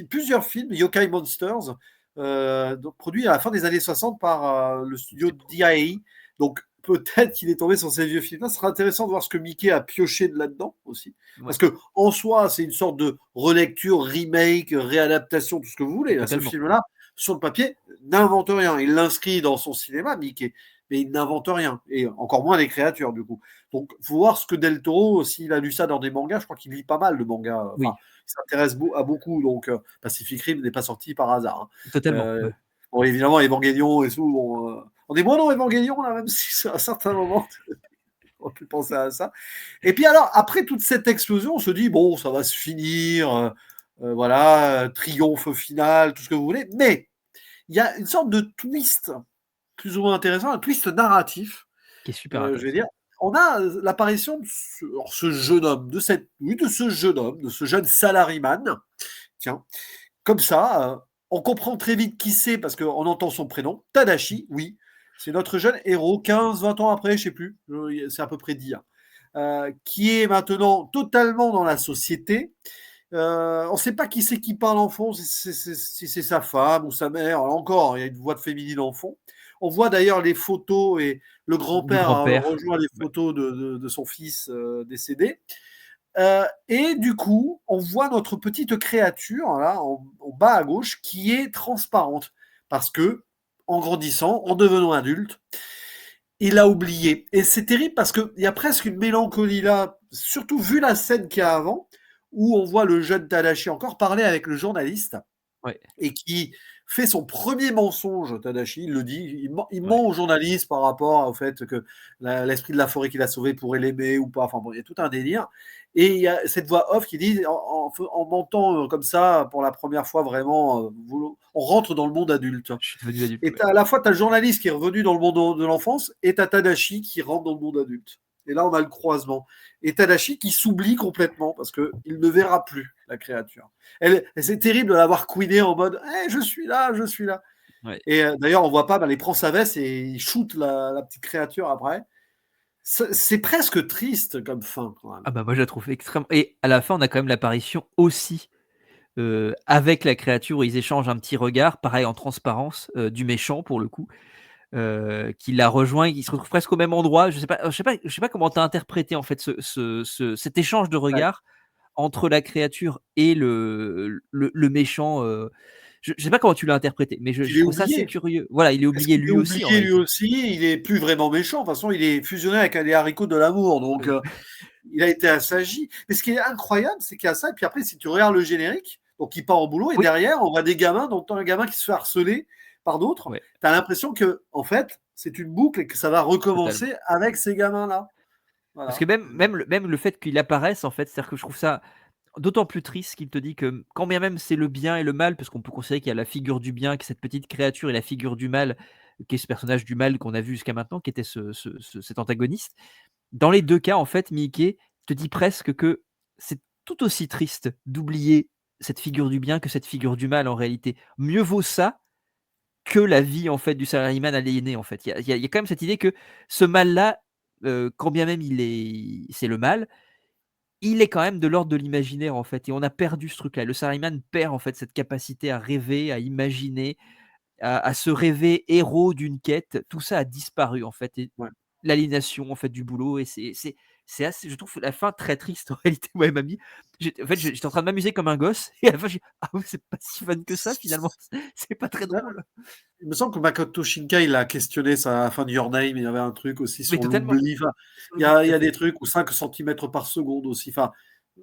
Speaker 1: plusieurs films, Yokai Monsters, donc produits à la fin des années 60 par le studio DIA. Donc peut-être qu'il est tombé sur ces vieux films-là. Ce sera intéressant de voir ce que Mickey a pioché de là-dedans aussi.
Speaker 2: Ouais,
Speaker 1: Parce que en soi, c'est une sorte de relecture, remake, réadaptation, tout ce que vous voulez. Là, ce
Speaker 2: totalement.
Speaker 1: film-là, sur le papier, n'invente rien. Il l'inscrit dans son cinéma, Mickey, mais il n'invente rien, et encore moins les créatures du coup. Donc, faut voir ce que Del Toro, s'il a lu ça dans des mangas, je crois qu'il lit pas mal de mangas. Enfin,
Speaker 2: Oui,
Speaker 1: il s'intéresse à beaucoup, donc Pacific Rim n'est pas sorti par hasard. Hein.
Speaker 2: totalement.
Speaker 1: Euh,
Speaker 2: Ouais.
Speaker 1: bon, évidemment, Evangelion et tout. Bon, on est moins dans Evangelion là, même si à un certain moment, on peut penser à ça. Et puis alors, après toute cette explosion, on se dit bon, ça va se finir, voilà, triomphe final, tout ce que vous voulez. Mais il y a une sorte de twist plus ou moins intéressant, un twist narratif,
Speaker 2: Qui est super
Speaker 1: je vais
Speaker 2: intéressant.
Speaker 1: dire. On a l'apparition de ce jeune homme, de ce jeune homme, de ce jeune salaryman. Tiens, comme ça, on comprend très vite qui c'est parce qu'on entend son prénom. Tadashi, oui. C'est notre jeune héros, 15-20 ans après, je sais plus, c'est à peu près dit, hein, qui est maintenant totalement dans la société. On ne sait pas qui c'est qui parle en fond, si c'est sa femme ou sa mère. Alors encore, il y a une voix de féminine en fond. On voit d'ailleurs les photos et le
Speaker 2: Du
Speaker 1: grand-père
Speaker 2: grand-père.
Speaker 1: rejoint les
Speaker 2: Ouais.
Speaker 1: photos de son fils décédé. Et du coup, on voit notre petite créature là en bas à gauche qui est transparente parce que en grandissant, en devenant adulte, il a oublié. Et c'est terrible parce qu'il y a presque une mélancolie là, surtout vu la scène qu'il y a avant, où on voit le jeune Tadashi encore parler avec le journaliste
Speaker 2: Ouais,
Speaker 1: et qui fait son premier mensonge, Tadashi, il le dit, il
Speaker 2: ouais.
Speaker 1: ment au journaliste par rapport au fait que l'esprit de la forêt qu'il a sauvé pourrait l'aimer ou pas, enfin bon, il y a tout un délire. Et il y a cette voix off qui dit, en mentant comme ça, pour la première fois vraiment, on rentre dans le monde adulte.
Speaker 2: Je suis devenu adulte,
Speaker 1: Et
Speaker 2: ouais.
Speaker 1: à la fois, tu as le journaliste qui est revenu dans le monde de l'enfance et tu as Tadashi qui rentre dans le monde adulte. Et là, on a le croisement. Et Tadashi qui s'oublie complètement parce qu'il ne verra plus la créature. C'est terrible de l'avoir queené en mode hey, je suis là, je suis là.
Speaker 2: Ouais.
Speaker 1: Et d'ailleurs, on voit pas, il prend sa veste et il shoot la petite créature après. C'est presque triste comme fin, quand même.
Speaker 2: Ah bah, moi je la trouve extrêmement et à la fin, on a quand même l'apparition aussi, avec la créature où ils échangent un petit regard, pareil en transparence, du méchant pour le coup, qui la rejoint, il se retrouve presque au même endroit. Je sais pas comment tu as interprété en fait cet échange de
Speaker 1: Ouais.
Speaker 2: regards entre la créature et le méchant, je sais pas comment tu l'as interprété, mais je
Speaker 1: Il est
Speaker 2: trouve ça assez
Speaker 1: oublié.
Speaker 2: curieux. Voilà, il est
Speaker 1: Est-ce
Speaker 2: oublié
Speaker 1: qu'il est
Speaker 2: lui aussi en
Speaker 1: oublié lui
Speaker 2: réalité.
Speaker 1: aussi? Il est plus vraiment méchant. De toute façon, il est fusionné avec les haricots de l'amour. Donc, il a été assagi. Mais ce qui est incroyable, c'est qu'il y a ça. Et puis après, si tu regardes le générique, donc il part au boulot et
Speaker 2: Oui,
Speaker 1: derrière, on voit des gamins, dont un gamin qui se fait harceler par d'autres.
Speaker 2: ouais,
Speaker 1: Tu as l'impression que, en fait, c'est une boucle et que ça va
Speaker 2: totalement.
Speaker 1: recommencer avec ces gamins-là.
Speaker 2: Parce que
Speaker 1: Voilà.
Speaker 2: même le fait qu'il apparaisse en fait, c'est-à-dire que je trouve ça d'autant plus triste qu'il te dit que quand bien même c'est le bien et le mal, parce qu'on peut considérer qu'il y a la figure du bien, que cette petite créature et la figure du mal, qui est ce personnage du mal qu'on a vu jusqu'à maintenant, qui était cet antagoniste. Dans les 2 cas, en fait, Mickey te dit presque que c'est tout aussi triste d'oublier cette figure du bien que cette figure du mal en réalité. Mieux vaut ça que la vie en fait du salaryman aliéné en fait. Il y a quand même cette idée que ce mal-là, quand bien même c'est le mal, il est quand même de l'ordre de l'imaginaire en fait et on a perdu ce truc-là. Le salaryman perd en fait cette capacité à rêver, à imaginer, à se rêver héros d'une quête. Tout ça a disparu en fait et
Speaker 1: Ouais.
Speaker 2: l'aliénation en fait du boulot et c'est c'est assez, je trouve la fin très triste en réalité, ouais, mamie. En fait, j'étais en train de m'amuser comme un gosse et à la fin, j'ai «Ah ouais, c'est pas si fun que ça finalement, c'est pas très drôle».
Speaker 1: Il me semble que Makoto Shinkai, il a questionné sa fin de Your Name. Il y avait un truc aussi
Speaker 2: Mais
Speaker 1: sur
Speaker 2: totalement.
Speaker 1: l'oubli. Enfin,
Speaker 2: Oui, oui,
Speaker 1: il
Speaker 2: tout
Speaker 1: y
Speaker 2: à
Speaker 1: a des
Speaker 2: fait.
Speaker 1: trucs où 5 centimètres par seconde aussi. Enfin,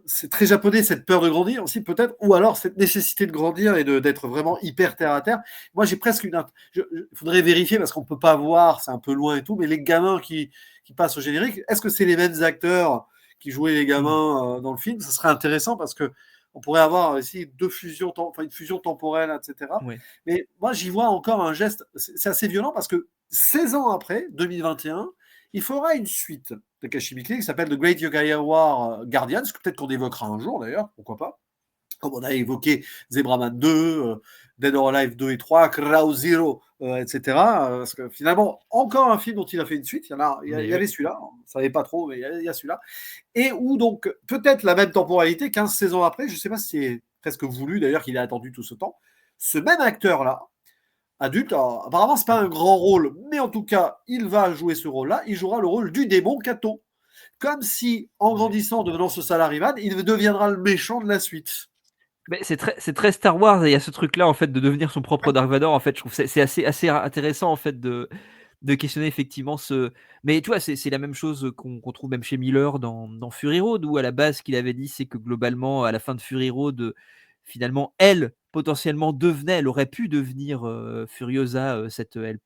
Speaker 1: c'est très japonais, cette peur de grandir aussi, peut-être, ou alors cette nécessité de grandir et d'être vraiment hyper terre à terre. Moi, j'ai presque une. Il faudrait vérifier parce qu'on peut pas voir, c'est un peu loin et tout, mais les gamins qui passent au générique, est-ce que c'est les mêmes acteurs qui jouaient les
Speaker 2: Mmh.
Speaker 1: gamins dans le film? Ce serait intéressant parce que on pourrait avoir ici une fusion temporelle, etc.
Speaker 2: Ouais.
Speaker 1: Mais moi, j'y vois encore un geste, c'est assez violent parce que 16 ans après, 2021, il faudra une suite Takashi Miike qui s'appelle The Great Yokai War Guardians, que peut-être qu'on évoquera un jour d'ailleurs, pourquoi pas. Comme on a évoqué Zebraman 2, Dead or Alive 2 et 3, Crow Zero, etc. Parce que finalement, encore un film dont il a fait une suite. Il y
Speaker 2: Mais oui.
Speaker 1: avait celui-là, on ne savait pas trop, mais il y a celui-là. Et où donc, peut-être la même temporalité, 15 saisons après, je ne sais pas si c'est presque voulu d'ailleurs qu'il ait attendu tout ce temps, ce même acteur-là, adulte, alors, apparemment c'est pas un grand rôle, mais en tout cas, il va jouer ce rôle-là, il jouera le rôle du démon Kato. Comme si, en
Speaker 2: Ouais.
Speaker 1: grandissant, devenant ce salariman, il deviendra le méchant de la suite.
Speaker 2: Mais c'est très Star Wars et il y a ce truc-là en fait de devenir son propre Dark Vador en fait, je trouve c'est assez intéressant en fait de questionner effectivement ce mais tu vois, c'est la même chose qu'on trouve même chez Miller dans Fury Road où à la base ce qu'il avait dit, c'est que globalement à la fin de Fury Road, finalement elle, potentiellement devenait elle aurait pu devenir, Furiosa,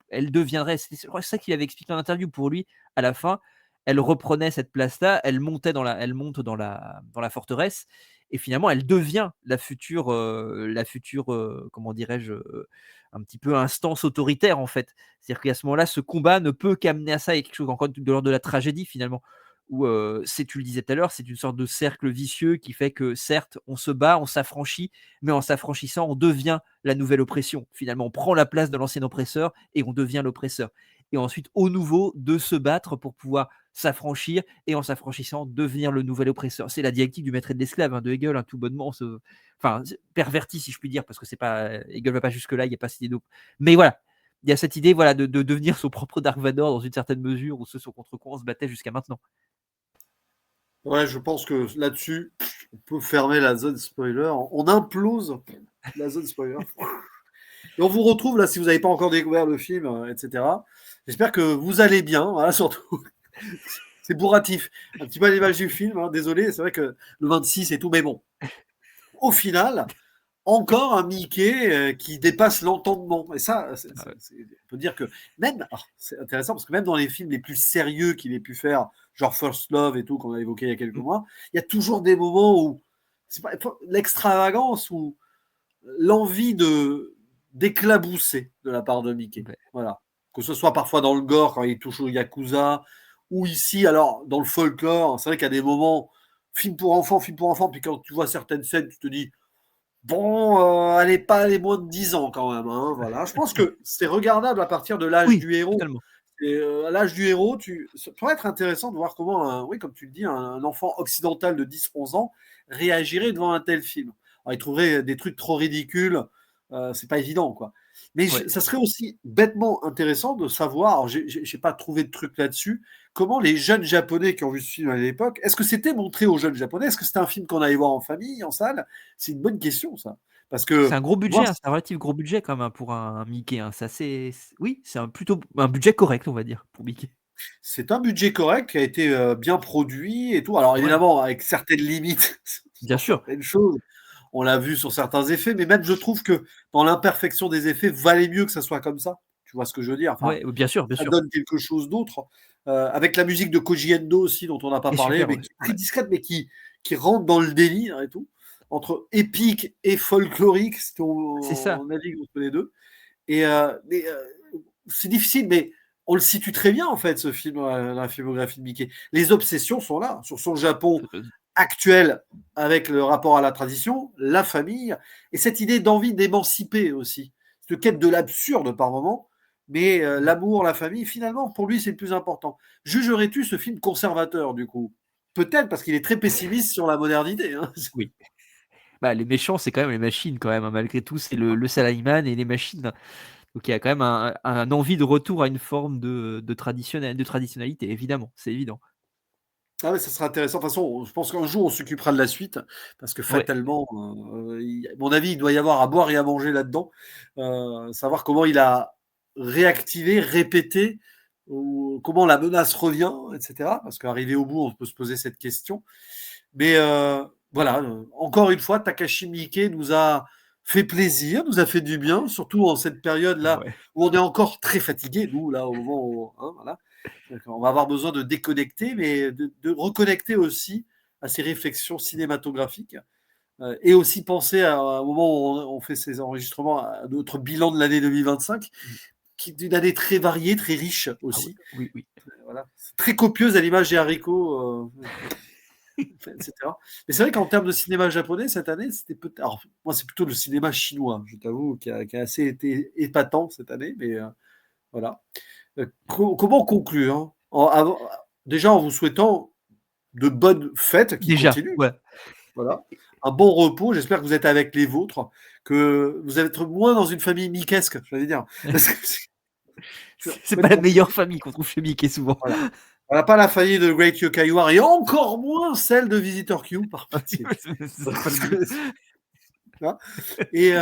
Speaker 2: elle deviendrait c'est je crois que c'est ça qu'il avait expliqué en interview. Pour lui, à la fin, elle reprenait cette place-là, elle monte dans la forteresse et finalement elle devient la future, comment dirais-je, un petit peu instance autoritaire en fait. C'est-à-dire qu'à ce moment-là, ce combat ne peut qu'amener à ça. Il y a quelque chose encore de l'ordre de la tragédie finalement, où c'est, tu le disais tout à l'heure, c'est une sorte de cercle vicieux qui fait que certes, on se bat, on s'affranchit, mais en s'affranchissant, on devient la nouvelle oppression. Finalement, on prend la place de l'ancien oppresseur et on devient l'oppresseur. Et ensuite, au nouveau, de se battre pour pouvoir s'affranchir et en s'affranchissant, devenir le nouvel oppresseur. C'est la dialectique du maître et de l'esclave, hein, de Hegel, hein, tout bonnement, enfin, perverti si je puis dire, parce que c'est pas Hegel va pas jusque-là, il n'y a pas cette idée. Mais voilà, il y a cette idée voilà, de devenir son propre Dark Vador dans une certaine mesure, ou ce contre quoi on se battait jusqu'à maintenant.
Speaker 1: Ouais, je pense que là-dessus, on peut fermer la zone spoiler. On implose la zone spoiler. Et on vous retrouve là si vous n'avez pas encore découvert le film, etc. J'espère que vous allez bien. Voilà, surtout. C'est bourratif. Un petit peu à l'image du film. Hein, désolé, c'est vrai que le 26 et tout, mais bon. Au final, encore un Mickey qui dépasse l'entendement. Et ça,
Speaker 2: Ah ouais.
Speaker 1: on peut dire que même, c'est intéressant parce que même dans les films les plus sérieux qu'il ait pu faire, genre First Love et tout, qu'on a évoqué il y a quelques
Speaker 2: Mm.
Speaker 1: mois, il y a toujours des moments où c'est pas l'extravagance ou l'envie d'éclabousser de la part de Mickey.
Speaker 2: Ouais.
Speaker 1: Voilà. Que ce soit parfois dans le gore quand il touche au Yakuza, ou ici, alors, dans le folklore, c'est vrai qu'il y a des moments, film pour enfants, puis quand tu vois certaines scènes, tu te dis, bon, allez, pas aller moins de 10 ans quand même. Hein, voilà. Je pense que c'est regardable à partir de l'âge
Speaker 2: Oui,
Speaker 1: du héros.
Speaker 2: totalement.
Speaker 1: Et à l'âge du héros, ça pourrait être intéressant de voir comment, oui, comme tu le dis, un enfant occidental de 10-11 ans réagirait devant un tel film. Alors, il trouverait des trucs trop ridicules, c'est pas évident, quoi. Mais
Speaker 2: Ouais.
Speaker 1: ça serait aussi bêtement intéressant de savoir, alors j'ai pas trouvé de truc là-dessus, comment les jeunes japonais qui ont vu ce film à l'époque, est-ce que c'était montré aux jeunes japonais? Est-ce que c'était un film qu'on allait voir en famille, en salle? C'est une bonne question, ça. Parce
Speaker 2: C'est
Speaker 1: que
Speaker 2: un gros
Speaker 1: moi,
Speaker 2: budget, hein, c'est un relatif gros budget quand même, hein, pour un Mickey, hein. C'est assez oui, c'est un plutôt un budget correct, on va dire, pour Mickey.
Speaker 1: c'est un budget correct qui a été bien produit et tout. Alors
Speaker 2: Ouais,
Speaker 1: évidemment, avec certaines limites
Speaker 2: bien
Speaker 1: sur
Speaker 2: sûr.
Speaker 1: certaines choses. On l'a vu sur certains effets, mais même je trouve que dans l'imperfection des effets, valait mieux que ça soit comme ça. Tu vois ce que je veux dire? Enfin,
Speaker 2: Ouais, bien sûr, bien
Speaker 1: ça
Speaker 2: sûr.
Speaker 1: donne quelque chose d'autre. Avec la musique de Koji Endo aussi, dont on n'a pas
Speaker 2: Et
Speaker 1: parlé,
Speaker 2: super,
Speaker 1: mais
Speaker 2: ouais,
Speaker 1: qui est très
Speaker 2: ouais.
Speaker 1: discrète, mais qui rentre dans le délire et tout. Entre épique et folklorique, si
Speaker 2: C'est ça.
Speaker 1: on navigue entre les deux. Mais c'est difficile, mais on le situe très bien, en fait, ce film, dans la filmographie de Mickey. Les obsessions sont là, sur son Japon actuel, avec le rapport à la tradition, la famille, et cette idée d'envie d'émanciper aussi. Cette quête de l'absurde par moment, mais l'amour, la famille, finalement, pour lui, c'est le plus important. Jugerais-tu ce film conservateur, du coup? Peut-être parce qu'il est très pessimiste sur la modernité. Hein.
Speaker 2: Oui. Bah, les méchants, c'est quand même les machines quand même, hein, malgré tout, c'est le salaryman et les machines. Donc il y a quand même un envie de retour à une forme de traditionnalité, évidemment, c'est évident.
Speaker 1: Ah ouais, ça sera intéressant. De toute façon, je pense qu'un jour, on s'occupera de la suite, parce que
Speaker 2: Ouais,
Speaker 1: fatalement, à mon avis, il doit y avoir à boire et à manger là-dedans. Savoir comment il a réactivé, répété, ou comment la menace revient, etc. Parce qu'arrivé au bout, on peut se poser cette question. Mais voilà, encore une fois, Takashi Miike nous a fait plaisir, nous a fait du bien, surtout en cette période-là
Speaker 2: ouais.
Speaker 1: où on est encore très fatigué, nous, là, au moment où, hein, voilà. Donc, on va avoir besoin de déconnecter, mais de reconnecter aussi à ces réflexions cinématographiques. Et aussi penser au moment où on fait ces enregistrements à notre bilan de l'année 2025,
Speaker 2: Mmh.
Speaker 1: qui est une année très variée, très riche
Speaker 2: Ah oui,
Speaker 1: aussi.
Speaker 2: oui, oui.
Speaker 1: Voilà. C'est très copieuse à l'image des haricots. etc. Mais c'est vrai qu'en termes de cinéma japonais, cette année, c'était peut-être. Alors, moi, c'est plutôt le cinéma chinois, je t'avoue, qui a assez été épatant cette année, mais voilà. Comment conclure, hein déjà en vous souhaitant de bonnes fêtes qui
Speaker 2: Déjà,
Speaker 1: continuent,
Speaker 2: ouais.
Speaker 1: voilà. Un bon repos, j'espère que vous êtes avec les vôtres, que vous êtes moins dans une famille miquesque, je vais dire. Parce que ça
Speaker 2: C'est
Speaker 1: peut
Speaker 2: pas
Speaker 1: être
Speaker 2: la meilleure
Speaker 1: compliqué.
Speaker 2: famille qu'on trouve chez Mickey souvent.
Speaker 1: Voilà. Voilà, pas la famille de Great Yokai War et encore moins celle de Visitor Q, par pitié.
Speaker 2: C'est pas le but.
Speaker 1: Hein. Et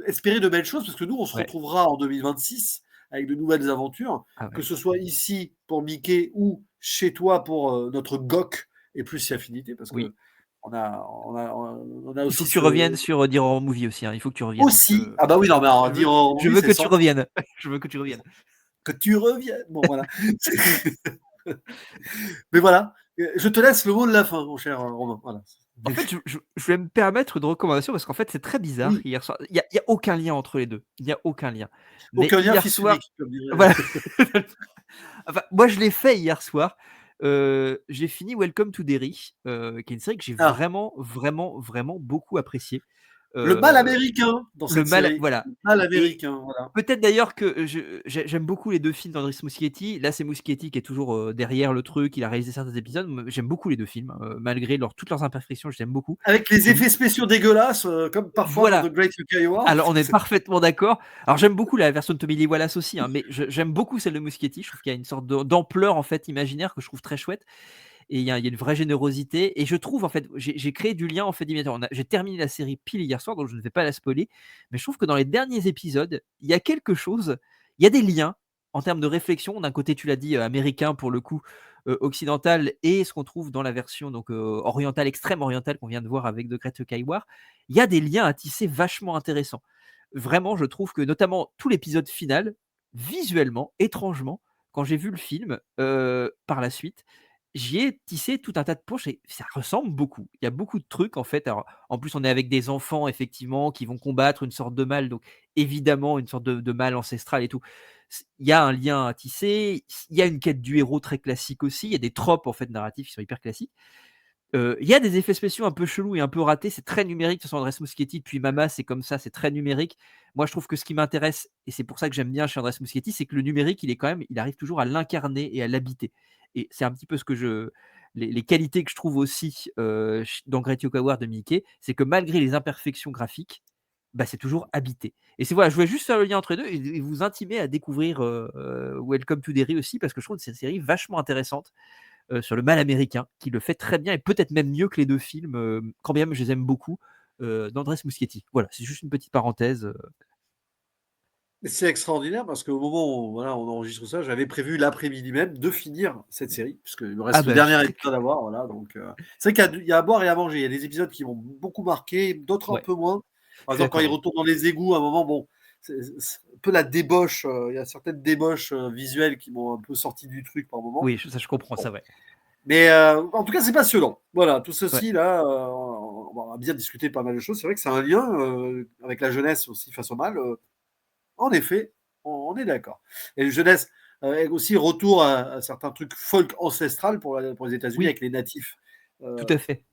Speaker 1: espérer de belles choses, parce que nous, on se
Speaker 2: Ouais.
Speaker 1: retrouvera en 2026 avec de nouvelles aventures,
Speaker 2: Ah
Speaker 1: que
Speaker 2: ouais.
Speaker 1: ce soit ici pour Mickey ou chez toi pour notre GOC et plus si affinité, parce
Speaker 2: Oui.
Speaker 1: que on a
Speaker 2: Il faut
Speaker 1: aussi
Speaker 2: que tu reviennes sur, The Horror Movie aussi, hein. Il faut que tu reviennes, hein.
Speaker 1: aussi, ah bah oui, non, mais alors, dire
Speaker 2: Je
Speaker 1: oui,
Speaker 2: veux
Speaker 1: c'est
Speaker 2: que tu
Speaker 1: sorti,
Speaker 2: reviennes. Je veux que tu reviennes.
Speaker 1: que tu reviennes. Bon, voilà. Mais voilà, je te laisse le mot de la fin, mon cher Romain. Voilà.
Speaker 2: En fait, je vais me permettre une recommandation parce qu'en fait, c'est très bizarre.
Speaker 1: Oui,
Speaker 2: Hier soir, il y a aucun lien entre les 2. Il y a aucun lien. Mais
Speaker 1: aucun lien
Speaker 2: hier
Speaker 1: fils
Speaker 2: soir,
Speaker 1: unique, comme dirait.
Speaker 2: voilà. Enfin, moi, je l'ai fait hier soir. J'ai fini Welcome to Derry, qui est une série que j'ai
Speaker 1: Ah,
Speaker 2: vraiment, vraiment, vraiment beaucoup appréciée.
Speaker 1: le mal
Speaker 2: Heu,
Speaker 1: américain dans
Speaker 2: le
Speaker 1: cette
Speaker 2: mal
Speaker 1: série.
Speaker 2: voilà
Speaker 1: Le mal
Speaker 2: et
Speaker 1: américain, voilà.
Speaker 2: peut-être d'ailleurs que j'aime beaucoup les 2 films d'Andrés Muschietti. Là, c'est Muschietti qui est toujours, derrière le truc. Il a réalisé certains épisodes. J'aime beaucoup les 2 films, malgré toutes leurs imperfections, je les aime beaucoup.
Speaker 1: Avec les
Speaker 2: J'aime
Speaker 1: effets spéciaux dégueulasses, comme parfois dans
Speaker 2: Voilà,
Speaker 1: The Great UK War.
Speaker 2: alors on est parfaitement d'accord. Alors j'aime beaucoup la version de Tommy Lee Wallace aussi, hein, mais j'aime beaucoup celle de Muschietti. Je trouve qu'il y a une sorte d'ampleur, en fait, imaginaire que je trouve très chouette et il y a une vraie générosité et je trouve, en fait, j'ai créé du lien, en fait, immédiatement. J'ai terminé la série pile hier soir, donc je ne vais pas la spoiler, mais je trouve que dans les derniers épisodes, il y a quelque chose, il y a des liens en termes de réflexion. D'un côté, tu l'as dit, américain pour le coup, occidental et ce qu'on trouve dans la version donc orientale, extrême orientale qu'on vient de voir avec The Great Yokai War. Il y a des liens à tisser vachement intéressants. Vraiment, je trouve que notamment tout l'épisode final, visuellement, étrangement, quand j'ai vu le film, par la suite, j'y ai tissé tout un tas de poches et ça ressemble beaucoup. Il y a beaucoup de trucs en fait. Alors, en plus, on est avec des enfants effectivement qui vont combattre une sorte de mal, donc évidemment une sorte de mal ancestral et tout. Il y a un lien à tisser, il y a une quête du héros très classique aussi, il y a des tropes en fait narratifs qui sont hyper classiques. Il y a des effets spéciaux un peu chelous et un peu ratés, c'est très numérique. De toute façon, Andrés Muschietti depuis Mama, c'est comme ça, c'est très numérique. Moi, je trouve que ce qui m'intéresse, et c'est pour ça que j'aime bien chez Andrés Muschietti, c'est que le numérique, il arrive toujours à l'incarner et à l'habiter. Et c'est un petit peu les qualités que je trouve aussi dans Great Yokai de Mickey, c'est que malgré les imperfections graphiques, bah, c'est toujours habité. Et c'est voilà, je voulais juste faire le lien entre les deux et vous intimer à découvrir Welcome to Derry aussi, parce que je trouve que c'est une série vachement intéressante sur le mal américain, qui le fait très bien et peut-être même mieux que les 2 films, quand bien même je les aime beaucoup, d'Andrés Muschietti. Voilà, c'est juste une petite parenthèse,
Speaker 1: C'est extraordinaire parce qu'au moment où voilà, on enregistre ça, j'avais prévu l'après-midi même de finir cette série, puisqu'il me
Speaker 2: Ah
Speaker 1: reste le
Speaker 2: bah, je suis
Speaker 1: dernier
Speaker 2: très
Speaker 1: épisode à voir. Voilà, donc, c'est vrai qu'il y a à boire et à manger. Il y a des épisodes qui m'ont beaucoup marqué, d'autres un
Speaker 2: ouais,
Speaker 1: peu moins.
Speaker 2: je
Speaker 1: Par
Speaker 2: suis
Speaker 1: exemple, quand
Speaker 2: d'accord,
Speaker 1: ils
Speaker 2: ouais.
Speaker 1: retournent dans les égouts, à un moment, bon, c'est un peu la débauche. Il y a certaines débauches visuelles qui m'ont un peu sorti du truc par moment.
Speaker 2: Oui, je comprends
Speaker 1: Bon.
Speaker 2: ça, ouais.
Speaker 1: Mais en tout cas, c'est passionnant. Voilà, tout
Speaker 2: Ouais.
Speaker 1: ceci là, on va bien discuter pas mal de choses. C'est vrai que c'est un lien avec la jeunesse aussi face au mal. En effet, on est d'accord. Et jeunesse, aussi retour à certains trucs folk ancestral pour les États-Unis
Speaker 2: Oui,
Speaker 1: avec les natifs.
Speaker 2: tout
Speaker 1: Euh,
Speaker 2: à fait.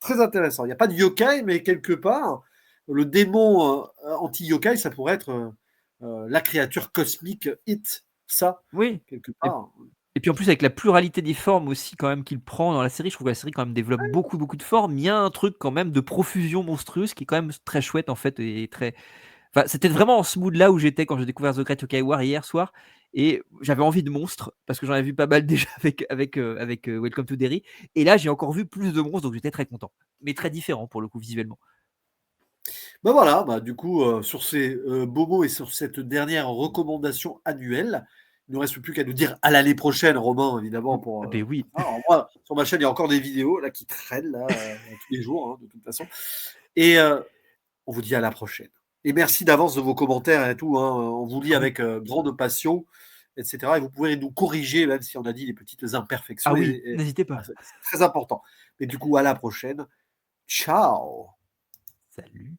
Speaker 1: Très intéressant. Il n'y a pas de yokai, mais quelque part, le démon anti-yokai, ça pourrait être la créature cosmique It, ça,
Speaker 2: Oui
Speaker 1: quelque
Speaker 2: et
Speaker 1: part.
Speaker 2: et puis en plus avec la pluralité des formes aussi quand même qu'il prend dans la série, je trouve que la série quand même développe beaucoup, beaucoup de formes. Il y a un truc quand même de profusion monstrueuse qui est quand même très chouette en fait et très. Enfin, c'était vraiment en ce mood là où j'étais quand j'ai découvert The Great Yokai War hier soir et j'avais envie de monstres parce que j'en avais vu pas mal déjà avec Welcome to Derry et là, j'ai encore vu plus de monstres, donc j'étais très content, mais très différent pour le coup visuellement.
Speaker 1: Bah voilà, bah du coup, sur ces beaux mots et sur cette dernière recommandation annuelle, il ne nous reste plus qu'à nous dire à l'année prochaine, Romain, évidemment, pour.
Speaker 2: Ah beh, oui.
Speaker 1: Alors moi, sur ma chaîne, il y a encore des vidéos là qui traînent là, tous les jours, hein, de toute façon. Et on vous dit à la prochaine. Et merci d'avance de vos commentaires et tout, hein. On vous lit
Speaker 2: Ah oui.
Speaker 1: avec grande passion, etc. Et vous pouvez nous corriger, même si on a dit les petites
Speaker 2: Ah
Speaker 1: imperfections.
Speaker 2: oui,
Speaker 1: Et
Speaker 2: n'hésitez
Speaker 1: voilà,
Speaker 2: pas.
Speaker 1: c'est très important. Mais du coup, à la prochaine. Ciao.
Speaker 2: Salut.